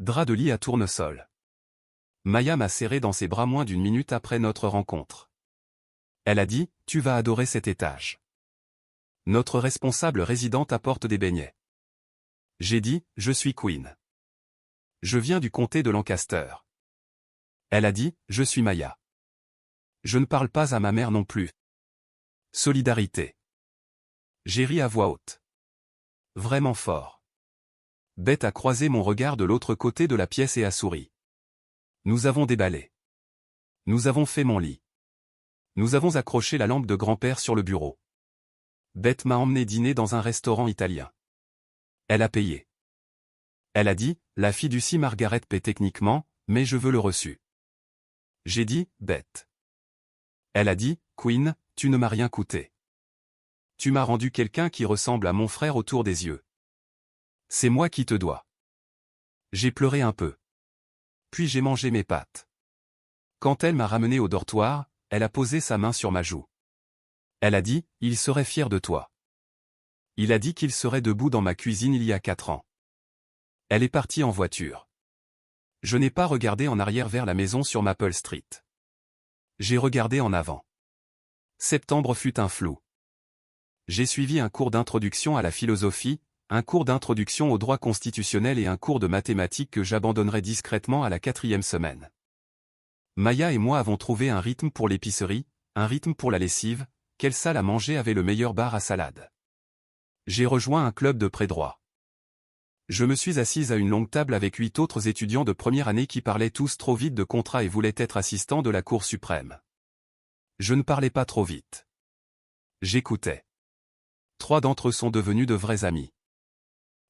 Drap de lit à tournesol. Maya m'a serré dans ses bras moins d'une minute après notre rencontre. Elle a dit, « Tu vas adorer cet étage. Notre responsable résidente apporte des beignets. » J'ai dit, « Je suis Queen. Je viens du comté de Lancaster. » Elle a dit, « Je suis Maya. Je ne parle pas à ma mère non plus. » Solidarité. J'ai ri à voix haute. Vraiment fort. Beth a croisé mon regard de l'autre côté de la pièce et a souri. Nous avons déballé. Nous avons fait mon lit. Nous avons accroché la lampe de grand-père sur le bureau. Beth m'a emmené dîner dans un restaurant italien. Elle a payé. Elle a dit, la fiducie Margaret paie techniquement, mais je veux le reçu. J'ai dit, Beth. Elle a dit, Queen, tu ne m'as rien coûté. Tu m'as rendu quelqu'un qui ressemble à mon frère autour des yeux. C'est moi qui te dois. J'ai pleuré un peu. Puis j'ai mangé mes pâtes. Quand elle m'a ramené au dortoir, elle a posé sa main sur ma joue. Elle a dit, il serait fier de toi. Il a dit qu'il serait debout dans ma cuisine il y a 4 ans. Elle est partie en voiture. Je n'ai pas regardé en arrière vers la maison sur Maple Street. J'ai regardé en avant. Septembre fut un flou. J'ai suivi un cours d'introduction à la philosophie, un cours d'introduction au droit constitutionnel et un cours de mathématiques que j'abandonnerai discrètement à la 4e semaine. Maya et moi avons trouvé un rythme pour l'épicerie, un rythme pour la lessive, quelle salle à manger avait le meilleur bar à salade. J'ai rejoint un club de pré-droit. Je me suis assise à une longue table avec 8 autres étudiants de première année qui parlaient tous trop vite de contrat et voulaient être assistants de la Cour suprême. Je ne parlais pas trop vite. J'écoutais. 3 d'entre eux sont devenus de vrais amis.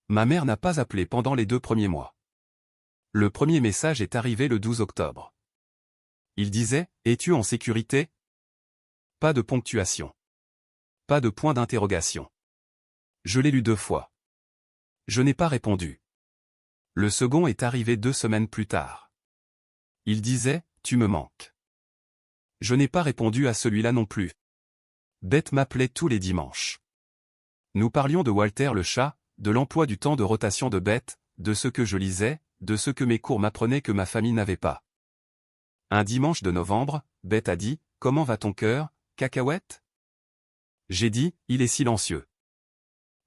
Ma mère n'a pas appelé pendant les 2 premiers mois. Le premier message est arrivé le 12 octobre. Il disait, « Es-tu en sécurité ?» Pas de ponctuation. Pas de point d'interrogation. Je l'ai lu 2 fois. Je n'ai pas répondu. Le second est arrivé 2 semaines plus tard. Il disait, « Tu me manques. » Je n'ai pas répondu à celui-là non plus. Beth m'appelait tous les dimanches. Nous parlions de Walter le chat, de l'emploi du temps de rotation de Beth, de ce que je lisais, de ce que mes cours m'apprenaient que ma famille n'avait pas. Un dimanche de novembre, Beth a dit, « Comment va ton cœur, cacahuète ?» J'ai dit, « Il est silencieux. »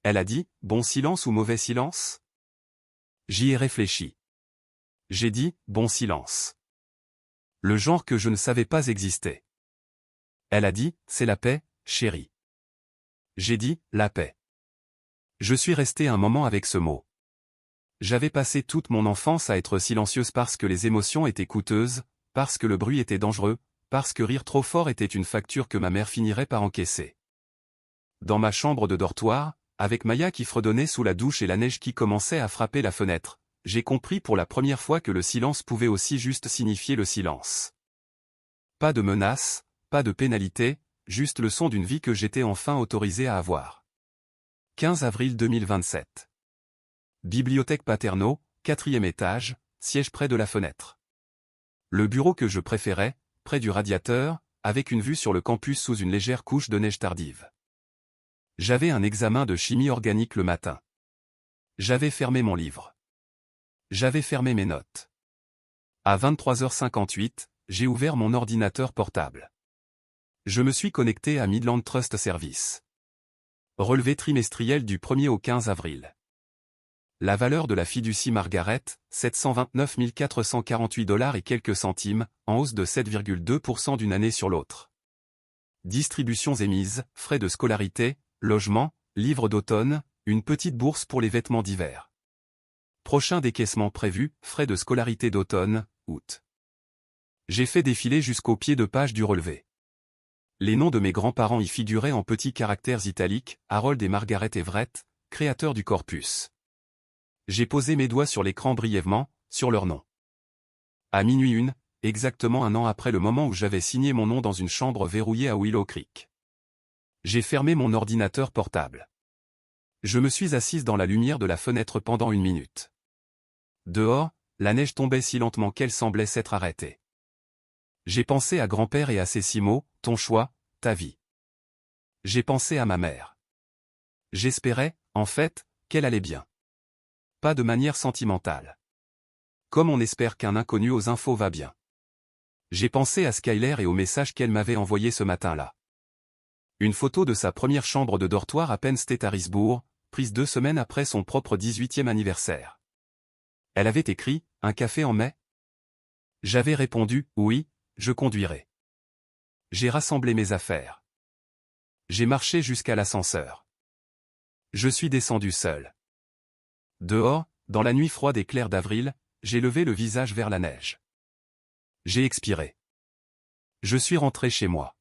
Elle a dit, « Bon silence ou mauvais silence ?» J'y ai réfléchi. J'ai dit, « Bon silence. » Le genre que je ne savais pas existait. Elle a dit, « C'est la paix, chérie. » J'ai dit, « La paix. » Je suis resté un moment avec ce mot. J'avais passé toute mon enfance à être silencieuse parce que les émotions étaient coûteuses, parce que le bruit était dangereux, parce que rire trop fort était une facture que ma mère finirait par encaisser. Dans ma chambre de dortoir, avec Maya qui fredonnait sous la douche et la neige qui commençait à frapper la fenêtre, j'ai compris pour la première fois que le silence pouvait aussi juste signifier le silence. Pas de menace, pas de pénalité, juste le son d'une vie que j'étais enfin autorisé à avoir. 15 avril 2027. Bibliothèque Paterno, 4e étage, siège près de la fenêtre. Le bureau que je préférais, près du radiateur, avec une vue sur le campus sous une légère couche de neige tardive. J'avais un examen de chimie organique le matin. J'avais fermé mon livre. J'avais fermé mes notes. À 23h58, j'ai ouvert mon ordinateur portable. Je me suis connecté à Midland Trust Service. Relevé trimestriel du 1er au 15 avril. La valeur de la fiducie Margaret, 729 448 $ et quelques centimes, en hausse de 7,2% d'une année sur l'autre. Distributions émises, frais de scolarité, logement, livres d'automne, une petite bourse pour les vêtements d'hiver. Prochain décaissement prévu, frais de scolarité d'automne, août. J'ai fait défiler jusqu'au pied de page du relevé. Les noms de mes grands-parents y figuraient en petits caractères italiques, Harold et Margaret Everett, créateurs du corpus. J'ai posé mes doigts sur l'écran brièvement, sur leur nom. À minuit 1, exactement un an après le moment où j'avais signé mon nom dans une chambre verrouillée à Willow Creek. J'ai fermé mon ordinateur portable. Je me suis assise dans la lumière de la fenêtre pendant 1 minute. Dehors, la neige tombait si lentement qu'elle semblait s'être arrêtée. J'ai pensé à grand-père et à ces 6 mots, ton choix, ta vie. J'ai pensé à ma mère. J'espérais, en fait, qu'elle allait bien. Pas de manière sentimentale. Comme on espère qu'un inconnu aux infos va bien. J'ai pensé à Skyler et au message qu'elle m'avait envoyé ce matin-là. Une photo de sa première chambre de dortoir à Penn State Harrisburg, prise 2 semaines après son propre 18e anniversaire. Elle avait écrit, « Un café en mai ?» J'avais répondu, « Oui, je conduirai. » J'ai rassemblé mes affaires. J'ai marché jusqu'à l'ascenseur. Je suis descendu seul. Dehors, dans la nuit froide et claire d'avril, j'ai levé le visage vers la neige. J'ai expiré. Je suis rentré chez moi.